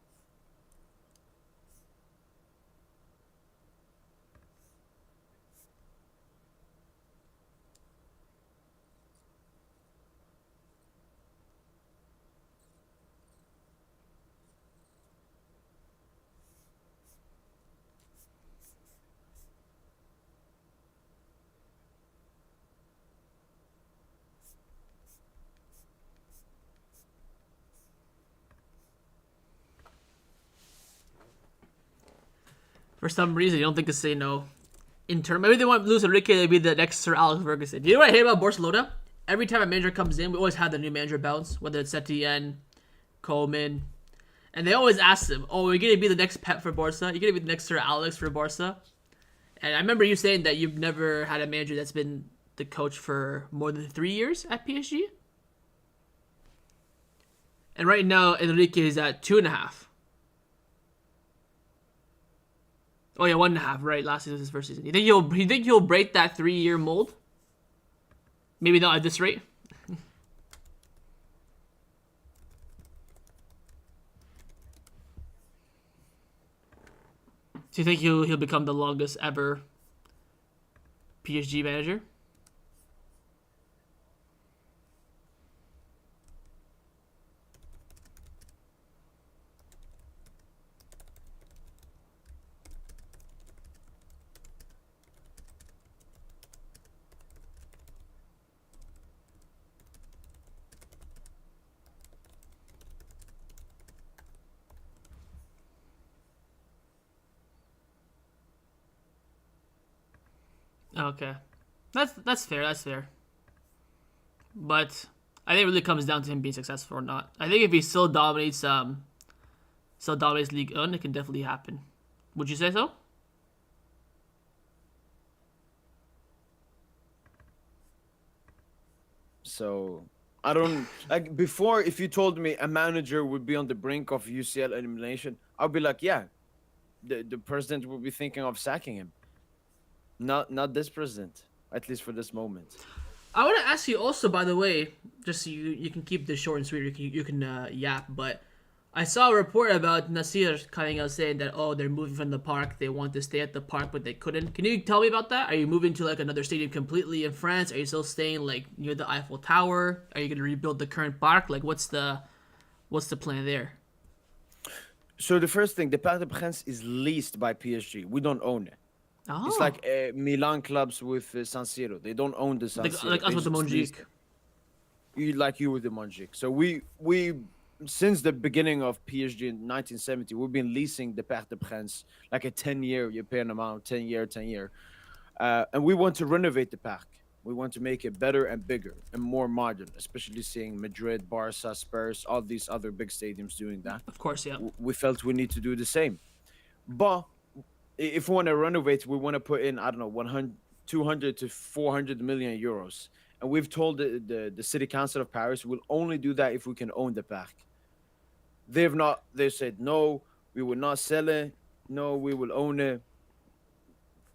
For some reason, you don't think to say no. Maybe they want Luis Enrique to be the next Sir Alex Ferguson. You know what I hate about Barcelona? Every time a manager comes in, we always have the new manager bounce, whether it's Setien, Coleman, and they always ask them, "Oh, you're gonna be the next Pep for Barca? You're gonna be the next Sir Alex for Barca?" And I remember you saying that you've never had a manager that's been the coach for more than 3 years at PSG. And right now, Enrique is at 2.5. Oh yeah, 1.5. Right, last season was his first season. You think he'll break that 3-year mold? Maybe not at this rate. Do you think he'll become the longest ever PSG manager? Okay, that's fair. That's fair. But I think it really comes down to him being successful or not. I think if he still dominates League One, it can definitely happen. Would you say so? So I don't like before. If you told me a manager would be on the brink of UCL elimination, I'd be like, yeah, the president will be thinking of sacking him. Not this president, at least for this moment. I want to ask you also, by the way, just so you can keep this short and sweet. You can yap, but I saw a report about Nasir coming out saying that they're moving from the park. They want to stay at the park, but they couldn't. Can you tell me about that? Are you moving to like another stadium completely in France? Are you still staying like near the Eiffel Tower? Are you gonna rebuild the current park? Like what's the plan there? So the first thing, the Parc des Princes is leased by PSG. We don't own it. It's Oh, like Milan clubs with San Siro. They don't own the San Siro. like us They with the just lease Monjique. it. Like you with the Montjuic. So we since the beginning of PSG in 1970, we've been leasing the Parc des Princes like a 10-year. You're paying amount, 10 year, and we want to renovate the park. We want to make it better and bigger and more modern, especially seeing Madrid, Barca, Spurs, all these other big stadiums doing that. Of course, yeah. We felt we need to do the same. But if we want to renovate, we want to put in, I don't know, 100, 200 to 400 million euros. And we've told the city council of Paris we'll only do that if we can own the park. They said, no, we will not sell it. No, we will own it.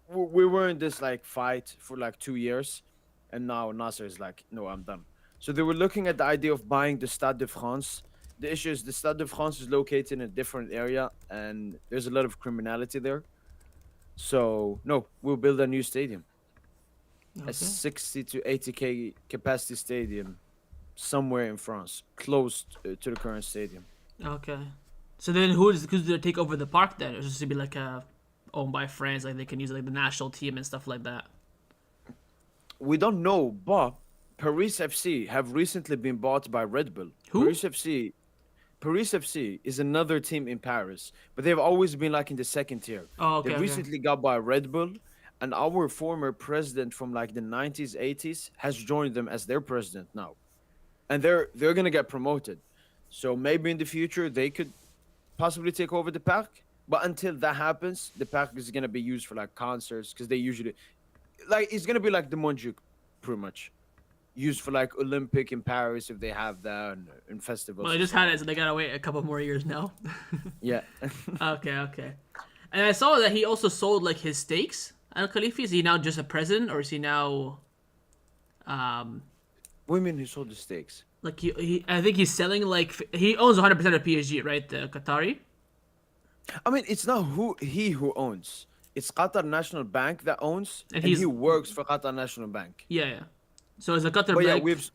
We were in this like fight for like 2 years. And now Nasser is like, no, I'm done. So they were looking at the idea of buying the Stade de France. The issue is the Stade de France is located in a different area and there's a lot of criminality there. So no, we'll build a new stadium, a Okay. 60 to 80k capacity stadium somewhere in France, close to the current stadium. Okay. So then who's gonna take over the park then? It's just to be like owned by France, like they can use like the national team and stuff like that. We don't know, but Paris FC have recently been bought by Red Bull. Who? Paris FC is another team in Paris, but they've always been like in the second tier. Oh, They okay, okay. recently got by Red Bull, and our former president from like the 90s, 80s has joined them as their president now. And they're gonna get promoted. So maybe in the future they could possibly take over the park. But until that happens, the park is gonna be used for like concerts because they usually like it's gonna be like the Montjuic, pretty much used for like Olympic in Paris if they have that and Well, festivals they and just so had on. it, so they gotta wait a couple more years now. Yeah. Okay, okay. And I saw that he also sold like his stakes. Al Khalifi, is he now just a president, or is he now, What do you mean he sold the stakes? like I think he's selling like he owns 100% of PSG, right? The Qatari. I mean, it's not who owns. It's Qatar National Bank that owns, And and he's he works for Qatar National Bank. yeah. So is the Qatar But yeah, bank?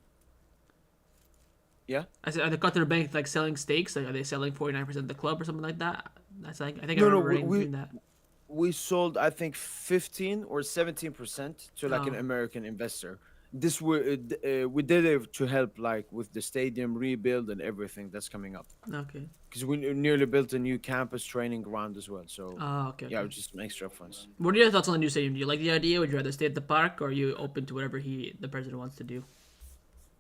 yeah. I said, are the Qatar bank like selling stakes? Like, are they selling 49% of the club or something like that? That's like I think I No, no, remember reading that. we sold I think 15 or 17% to like an Oh. American investor. This we did it to help like with the stadium rebuild and everything that's coming up Okay. because we nearly built a new campus training ground as well. So Oh, okay. yeah, Okay. just some extra funds. What are your thoughts on the new stadium? Do you like the idea? Would you rather stay at the park, or are you open to whatever the president wants to do?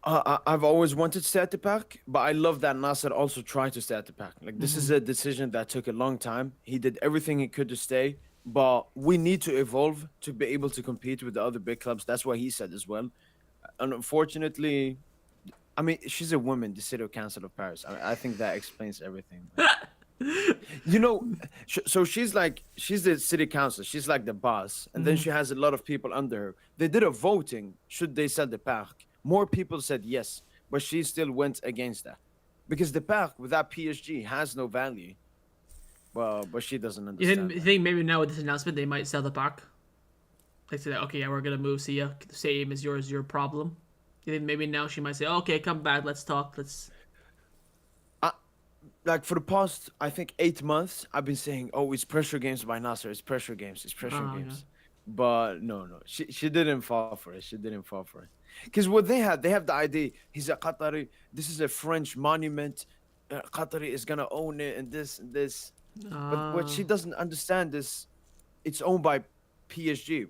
I've always wanted to stay at the park, but I love that Nasser also tried to stay at the park. Like this is a decision that took a long time. He did everything he could to stay, but we need to evolve to be able to compete with the other big clubs. That's what he said as well. And unfortunately, I mean, she's a woman, the city council of Paris. I think that explains everything. You know, so she's the city council. She's like the boss, and then she has a lot of people under her. They did a voting. Should they sell the park? More people said yes, but she still went against that because the park without PSG has no value. Well, but she doesn't understand. You think maybe now with this announcement they might sell the park? They say, okay, yeah, we're gonna move. See ya. The stadium is yours. Your problem. You think maybe now she might say, okay, come back. Let's talk. Let's. Like for the past, I think 8 months, I've been saying, "Oh, it's pressure games by Nasser. It's pressure games. It's pressure Oh, games." But no, she didn't fall for it. She didn't fall for it. Because what they have the idea. He's a Qatari. This is a French monument. Qatari is gonna own it, and this and this. But what she doesn't understand is, it's owned by PSG.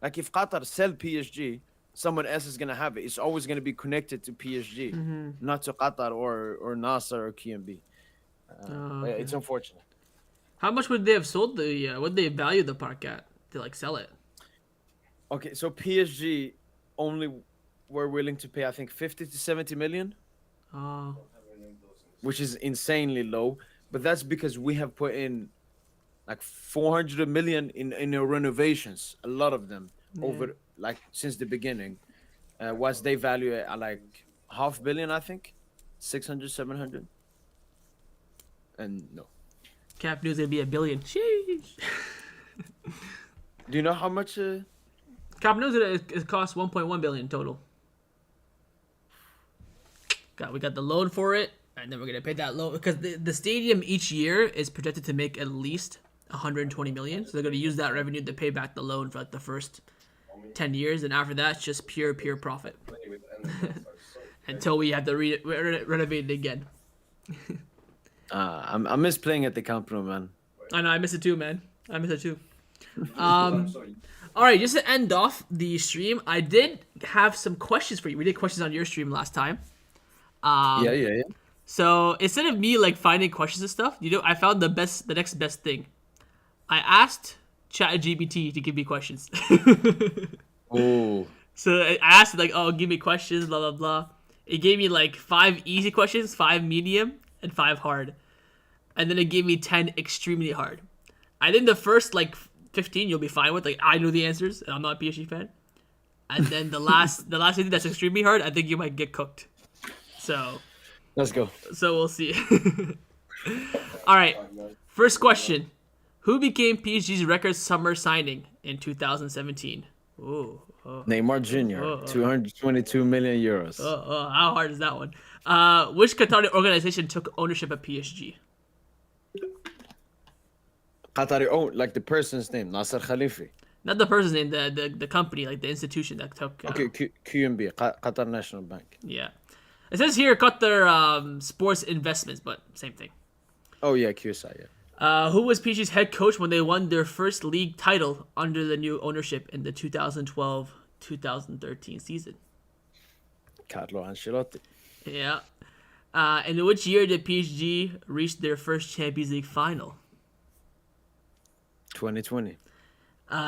Like if Qatar sell PSG, someone else is gonna have it. It's always gonna be connected to PSG, not to Qatar or Nasser or QMB. Okay. It's unfortunate. How much would they have sold the? Would they value the park at to like sell it? Okay, so PSG only were willing to pay, I think, 50 to 70 million, Oh. which is insanely low. But that's because we have put in like 400 million in our renovations, a lot of them over like since the beginning. Was they value it at like half billion, I think, 600, 700, and no. Cap News gonna be $1 billion. Sheesh. Do you know how much? Cap News it costs 1.1 billion total. We got the loan for it, and then we're gonna pay that loan because the stadium each year is projected to make at least 120 million. So they're gonna use that revenue to pay back the loan for like the first 10 years, and after that, it's just pure profit until we have to renovate it again. I miss playing at the Camp Nou, man. I know, I miss it too, man. I miss it too. All right, just to end off the stream, I did have some questions for you. We did questions on your stream last time. Yeah. So instead of me like finding questions and stuff, I found the next best thing. I asked ChatGPT to give me questions. Oh. So I asked it like, oh, give me questions, blah blah blah. It gave me like 5 easy questions, 5 medium, and 5 hard, and then it gave me 10 extremely hard. I think the first like 15 you'll be fine with. Like I know the answers, and I'm not a PSG fan. And then the last 15 that's extremely hard, I think you might get cooked. So Let's go. So we'll see. All right. First question: who became PSG's record summer signing in 2017? Ooh. Neymar Jr. 222 million euros. How hard is that one? Which Qatari organization took ownership of PSG? Qatari, like the person's name, Nasser Khalifi. Not the person's name, the company, like the institution that took. Okay, QMB, Qatar National Bank. Yeah. It says here Qatar Sports Investments, but same thing. Oh yeah, QSI, yeah. Who was PSG's head coach when they won their first league title under the new ownership in the 2012-2013 season? Carlo Ancelotti. Yeah. In which year did PSG reach their first Champions League final? 2020.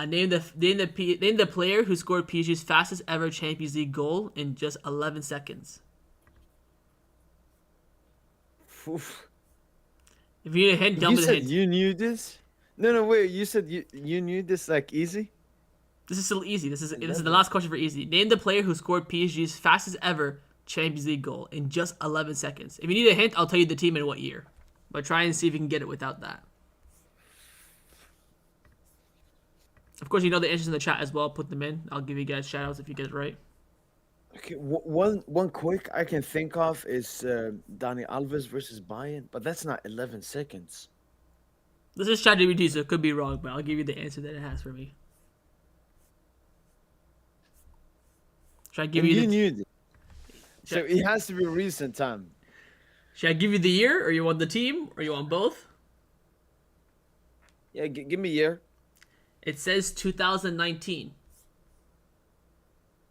Name the player who scored PSG's fastest ever Champions League goal in just 11 seconds. Oof. If you need a hint, tell me You the said hint. you knew this? No, wait. You said you knew this like easy? This is still easy. This is the last question for easy. Name the player who scored PSG's fastest ever Champions League goal in just 11 seconds. If you need a hint, I'll tell you the team and what year. But try and see if you can get it without that. Of course, you know the answers in the chat as well. Put them in. I'll give you guys shout outs if you get it right. Okay, one quick I can think of is Dani Alves versus Bayern, but that's not 11 seconds. This is ChatGPT, so it could be wrong, but I'll give you the answer that it has for me. Should I give And you you the... knew this. So it has to be recent time. Should I give you the year, or you want the team, or you want both? Yeah, give me a year. It says 2019.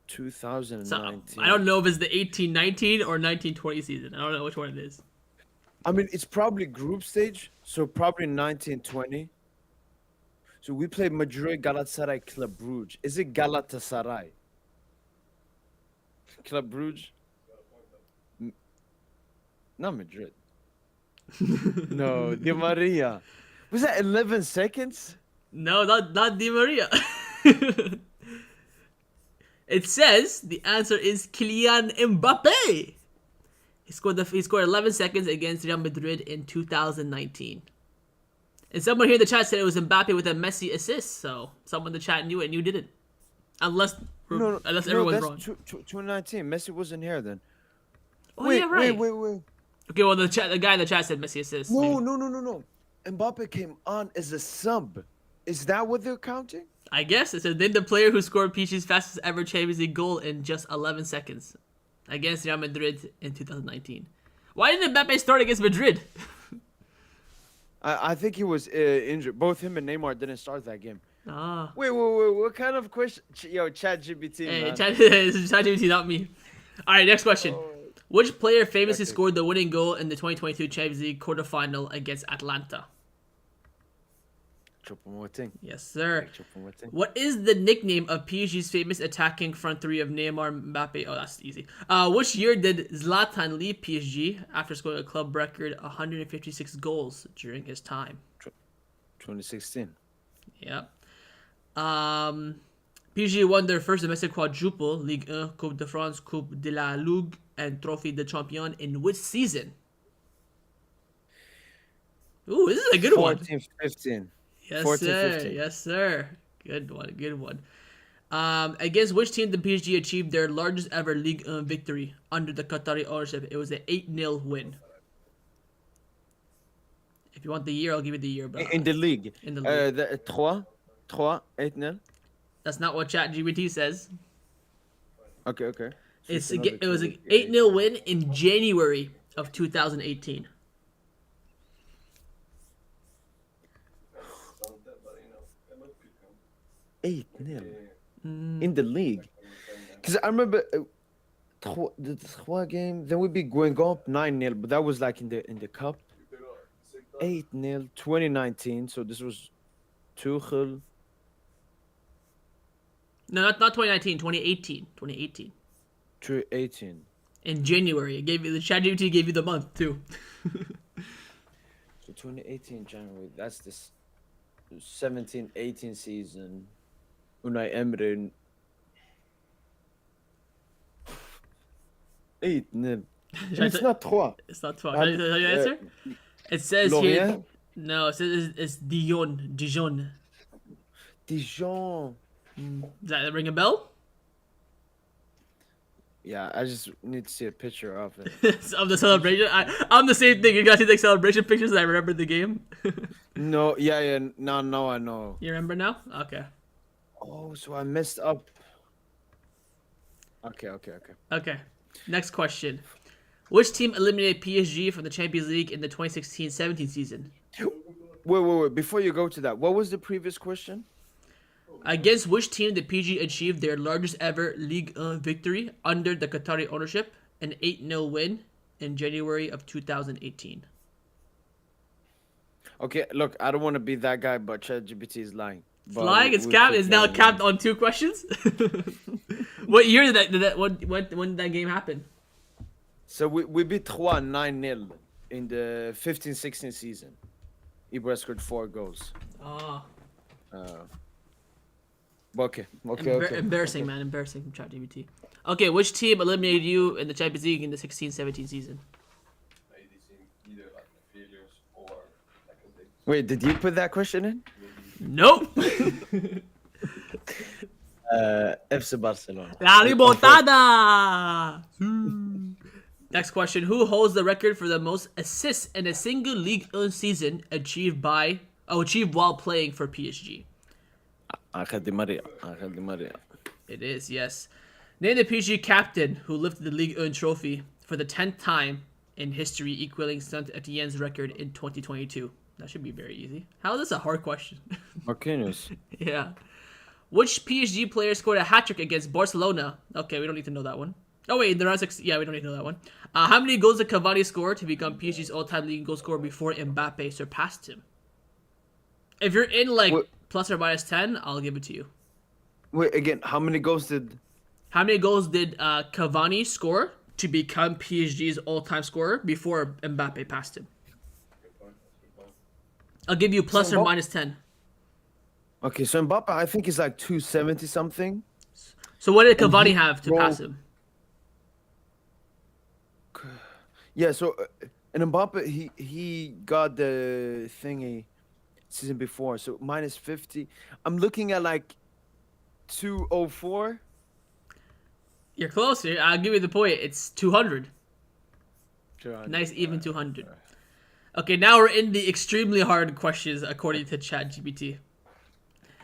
2019. So, I don't know if it's the 18-19 or 19-20 season. I don't know which one it is. I mean, it's probably group stage, so probably 1920. So we played Madrid, Galatasaray, Club Brugge. Is it Galatasaray? Club Brugge? Not Madrid. No, Di Maria. Was that 11 seconds? No, not Di Maria. It says the answer is Kylian Mbappe. He scored 11 seconds against Real Madrid in 2019. And someone here in the chat said it was Mbappe with a Messi assist. So someone in the chat knew it and you didn't. Unless everyone's wrong. 2019. Messi wasn't here then. Oh, yeah, right. Wait. Okay, well, the guy in the chat said Messi assist. No. Mbappe came on as a sub. Is that what they're counting? I guess it said name the player who scored PSG's fastest ever Champions League goal in just 11 seconds against Real Madrid in 2019. Why didn't Mbappe start against Madrid? I think he was injured. Both him and Neymar didn't start that game. Ah. Wait. What kind of question? Yo, ChatGPT. Hey, Man. ChatGPT, not me. All right, next question. Which player famously Okay. scored the winning goal in the 2022 Champions League quarterfinal against Atlanta? Choupo-Moting. Yes, sir. Choupo-Moting. What is the nickname of PSG's famous attacking front three of Neymar, Mbappe? Oh, that's easy. Which year did Zlatan leave PSG after scoring a club record 156 goals during his time? 2016. Yep. PSG won their first domestic quadruple, Ligue 1, Coupe de France, Coupe de la Ligue, and Trophée de Champion in which season? Ooh, this is a good one. 14-15. Yes, 14, sir. 15. Yes, sir. Good one. Against which team did PSG achieve their largest ever Ligue 1 victory under the Qatari ownership? It was an 8-0 win. If you want the year, I'll give you the year. But In the league. In the league. The 8-0. That's not what ChatGPT says. Okay. So It was an 8-0 win in January of 2018. Eight 0 in the league. Because I remember the 3 game, then we'd be going up 9-0, but that was like in the cup. 8-0, 2019. So this was Tuchel. No, not 2019, 2018. 2018. In January. It gave you the ChatGPT gave you the month too. So 2018 January. That's this 17-18 season. Unai Emery. 8-0. It's not 3. It's not 12. Can I tell you the answer? It says here. Lorient? No, it says it's Dijon. Dijon. Does that ring a bell? Yeah, I just need to see a picture of it. Of the celebration? I'm the same thing. You guys see the celebration pictures? I remember the game. No, yeah. No, I know. You remember now? Okay. Oh, so I messed up. Okay. Okay. Next question. Which team eliminated PSG from the Champions League in the 2016-17 season? Wait. Before you go to that, what was the previous question? Against which team did PSG achieve their largest ever Ligue 1 victory under the Qatari ownership, an 8-0 win in January of 2018? Okay, look, I don't want to be that guy, but ChatGPT is lying. Lying? It's capped. It's now capped on 2 questions. What year did that? When did that game happen? So we beat 9-0 in the 15-16 season. Ibra scored 4 goals. Oh. Okay. Okay. Embarrassing, man. Embarrassing from ChatGPT. Okay, which team eliminated you in the Champions League in the 16-17 season? Wait, did you put that question in? Nope. FC Barcelona. La Rebotada! Next question. Who holds the record for the most assists in a single Ligue 1 season achieved while playing for PSG? Angel Di Maria. It is, yes. Name the PSG captain who lifted the Ligue 1 trophy for the 10th time in history, equaling Saint-Étienne's record in 2022. That should be very easy. How is this a hard question? Marquinhos. Yeah. Which PSG player scored a hat-trick against Barcelona? Okay, we don't need to know that one. Oh, wait, in the round 6. Yeah, we don't need to know that one. How many goals did Cavani score to become PSG's all-time league goal scorer before Mbappe surpassed him? If you're in, like, plus or minus 10, I'll give it to you. Wait, again, how many goals did Cavani score to become PSG's all-time scorer before Mbappe passed him? I'll give you plus or minus 10. Okay, so Mbappe, I think he's like 270 something. So what did Cavani have to pass him? Yeah, so and Mbappe, he got the thingy season before, so minus 50. I'm looking at like 204. You're closer. I'll give you the point. It's 200. 200. Nice even 200. Okay, now we're in the extremely hard questions according to ChatGPT.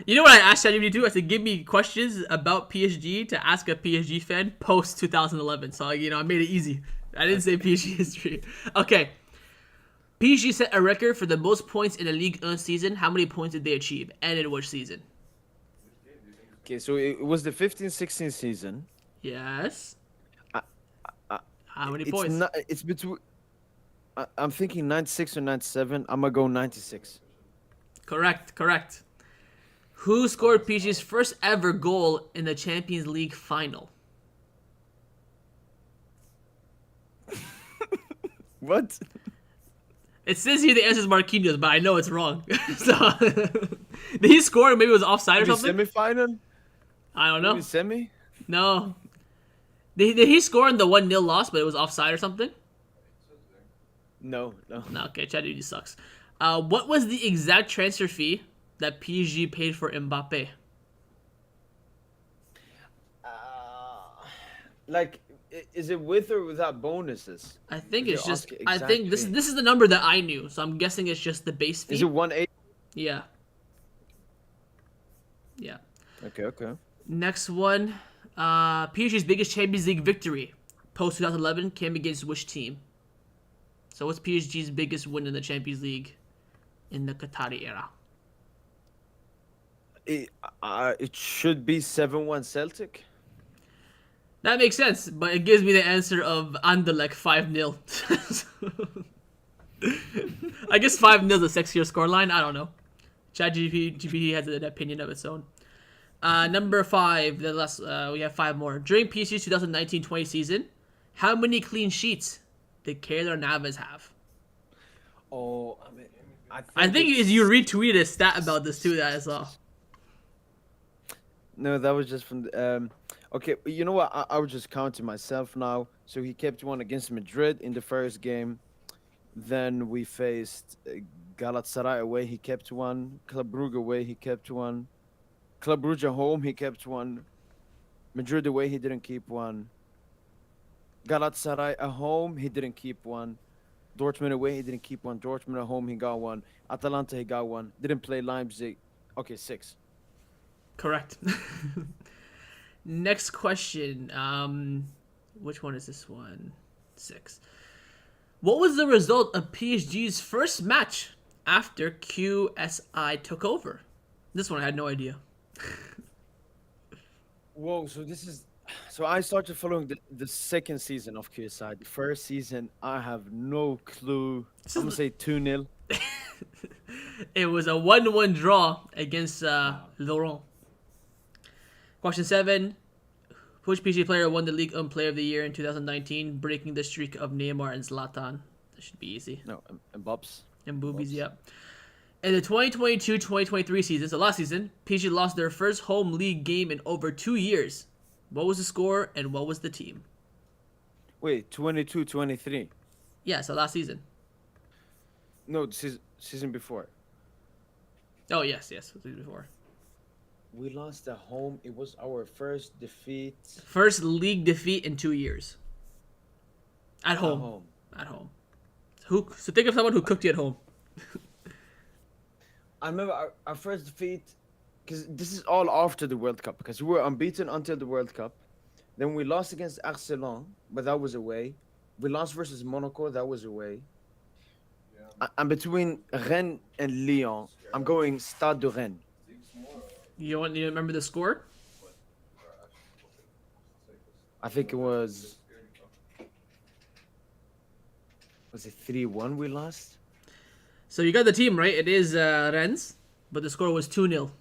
You know what I asked ChatGPT to do? I said, give me questions about PSG to ask a PSG fan post 2011. So, I made it easy. I didn't say PSG history. Okay. PSG set a record for the most points in a Ligue 1 season. How many points did they achieve? And in which season? Okay, so it was the 15-16 season. Yes. How many It's points? It's between... I'm thinking 96 or 97. I'm going to go 96. Correct. Who scored PSG's first ever goal in the Champions League final? What? It says here the answer is Marquinhos, but I know it's wrong. So, did he score? Maybe it was offside or something? Semi-final? I don't know. Maybe semi? No. Did he score in the 1-0 loss, but it was offside or something? No. No, okay, ChatGPT sucks. What was the exact transfer fee that PSG paid for Mbappe? Like, is it with or without bonuses? I think it's just. I think this is the number that I knew, so I'm guessing it's just the base fee. Is it 180? Yeah. Okay. Next one. PSG's biggest Champions League victory post 2011 came against which team? So what's PSG's biggest win in the Champions League in the Qatari era? It should be 7-1 Celtic. That makes sense, but it gives me the answer of Anderlecht 5-0. I guess 5-0 is a sexier scoreline. I don't know. ChatGPT has an opinion of its own. Number 5. The last. We have 5 more. During PSG's 2019-20 season, how many clean sheets did Keylor Navas have? Oh, I think you retweeted a stat about this too that I saw. No, that was just from the, okay, you know what? I was just counting myself now. So he kept one against Madrid in the first game. Then we faced Galatasaray away. He kept one. Club Brugge away. He kept one. Club Brugge home. He kept one. Madrid away. He didn't keep one. Galatasaray at home. He didn't keep one. Dortmund away. He didn't keep one. Dortmund at home. He got one. Atalanta. He got one. Didn't play Leipzig. Okay, 6. Correct. Next question. Which one is this one? 6. What was the result of PSG's first match after QSI took over? This one I had no idea. Whoa, so I started following the second season of QSI. The first season, I have no clue. I'm going to say 2-0. It was a 1-1 draw against Laurent. Question 7. Which PSG player won the League One Player of the Year in 2019, breaking the streak of Neymar and Zlatan? That should be easy. No, and Bobs. And Boobies, yep. In the 2022-2023 season, so last season, PSG lost their first home league game in over 2 years. What was the score and what was the team? Wait, 22, 23. Yeah, so last season. No, season before. Oh, yes, season before. We lost at home. It was our first defeat. First league defeat in 2 years. At home. At home. So think of someone who cooked you at home. I remember our first defeat, because this is all after the World Cup, because we were unbeaten until the World Cup. Then we lost against Barcelona, but that was away. We lost versus Monaco, that was away. I'm between Rennes and Lyon. I'm going Stade de Rennes. You remember the score? I think it was it 3-1 we lost? So you got the team, right? It is Rennes, but the score was 2-0.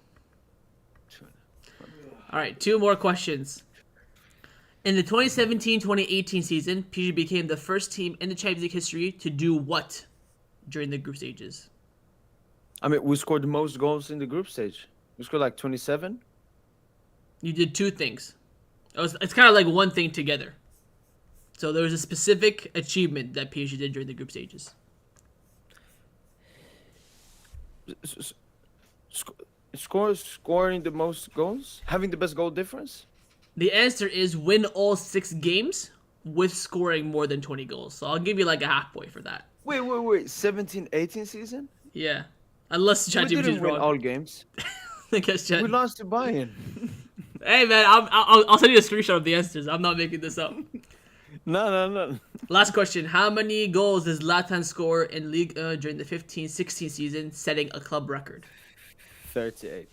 All right, 2 more questions. In the 2017-2018 season, PSG became the first team in the Champions League history to do what during the group stages? I mean, we scored the most goals in the group stage. We scored like 27. You did 2 things. It's kind of like one thing together. So there was a specific achievement that PSG did during the group stages. Scoring the most goals? Having the best goal difference? The answer is win all 6 games with scoring more than 20 goals. So I'll give you like a half point for that. Wait. 17-18 season? Yeah. Unless We ChatGPT is didn't win wrong. all games. I guess We lost to Bayern. Hey man, I'll send you a screenshot of the answers. I'm not making this up. No. Last question. How many goals does Zlatan score in Liga during the 15-16 season, setting a club record? 38.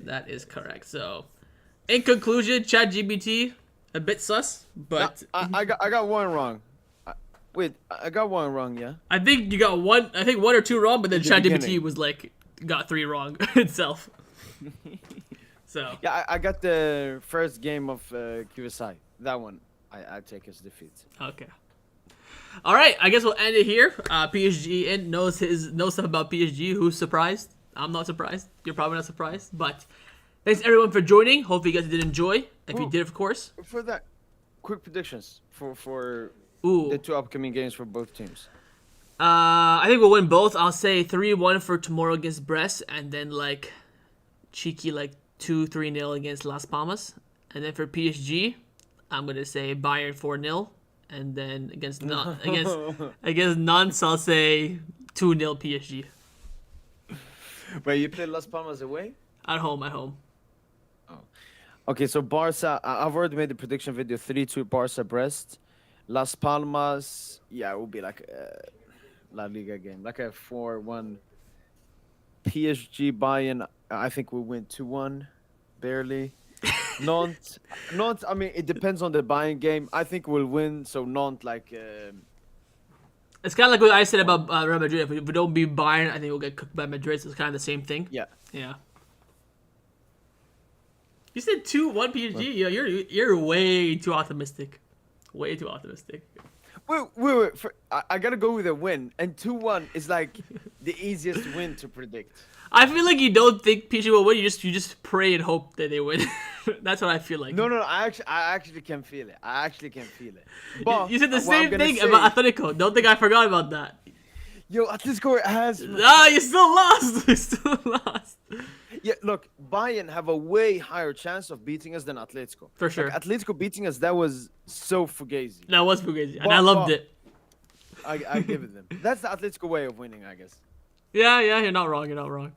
That is correct. So, in conclusion, ChatGPT, a bit sus, but I got one wrong. I got one wrong, yeah? I think you got one. I think 1 or 2 wrong, but then In the ChatGPT beginning. was like got 3 wrong itself. So Yeah, I got the first game of QSI. That one, I take as defeat. okay. All right, I guess we'll end it here. PSG in knows stuff about PSG. Who's surprised? I'm not surprised. You're probably not surprised. But thanks everyone for joining. Hope you guys did enjoy. If you did, of course. For that, quick predictions for Ooh. the 2 upcoming games for both teams. I think we'll win both. I'll say 3-1 for tomorrow against Brest, and then like cheeky like 2-3-0 against Las Palmas. And then for PSG, I'm gonna say Bayern 4-0, and then against Nantes, I'll say 2-0 PSG. Wait, you played Las Palmas away? At home. Okay, so Barca, I've already made the prediction video, 3-2 Barca Brest. Las Palmas, yeah, it will be like a La Liga game, like a 4-1. PSG Bayern, I think we'll win 2-1, barely. Nantes, I mean, it depends on the Bayern game. I think we'll win, so Nantes, like... It's kind of like what I said about Real Madrid. If we don't beat Bayern, I think we'll get cooked by Madrid. So it's kind of the same thing. Yeah. You said 2-1 PSG. Yeah, you're way too optimistic. Way too optimistic. Wait. I gotta go with a win, and 2-1 is like the easiest win to predict. I feel like you don't think PSG will win. You just pray and hope that they win. That's what I feel like. No. I actually can feel it. But You said the what I'm same gonna thing say- about Atletico. Don't think I forgot about that. Yo, Atletico has. Ah, you still lost. You still lost. Yeah, look, Bayern have a way higher chance of beating us than Atletico. For sure. Like, Atletico beating us, that was so fugazi. That was Fugazi, and I loved it. I give it them. That's the Atletico way of winning, I guess. Yeah, you're not wrong.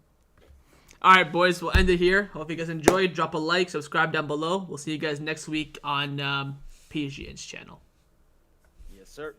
All right, boys, we'll end it here. Hope you guys enjoyed. Drop a like, subscribe down below. We'll see you guys next week on PSGN's channel. Yes, sir.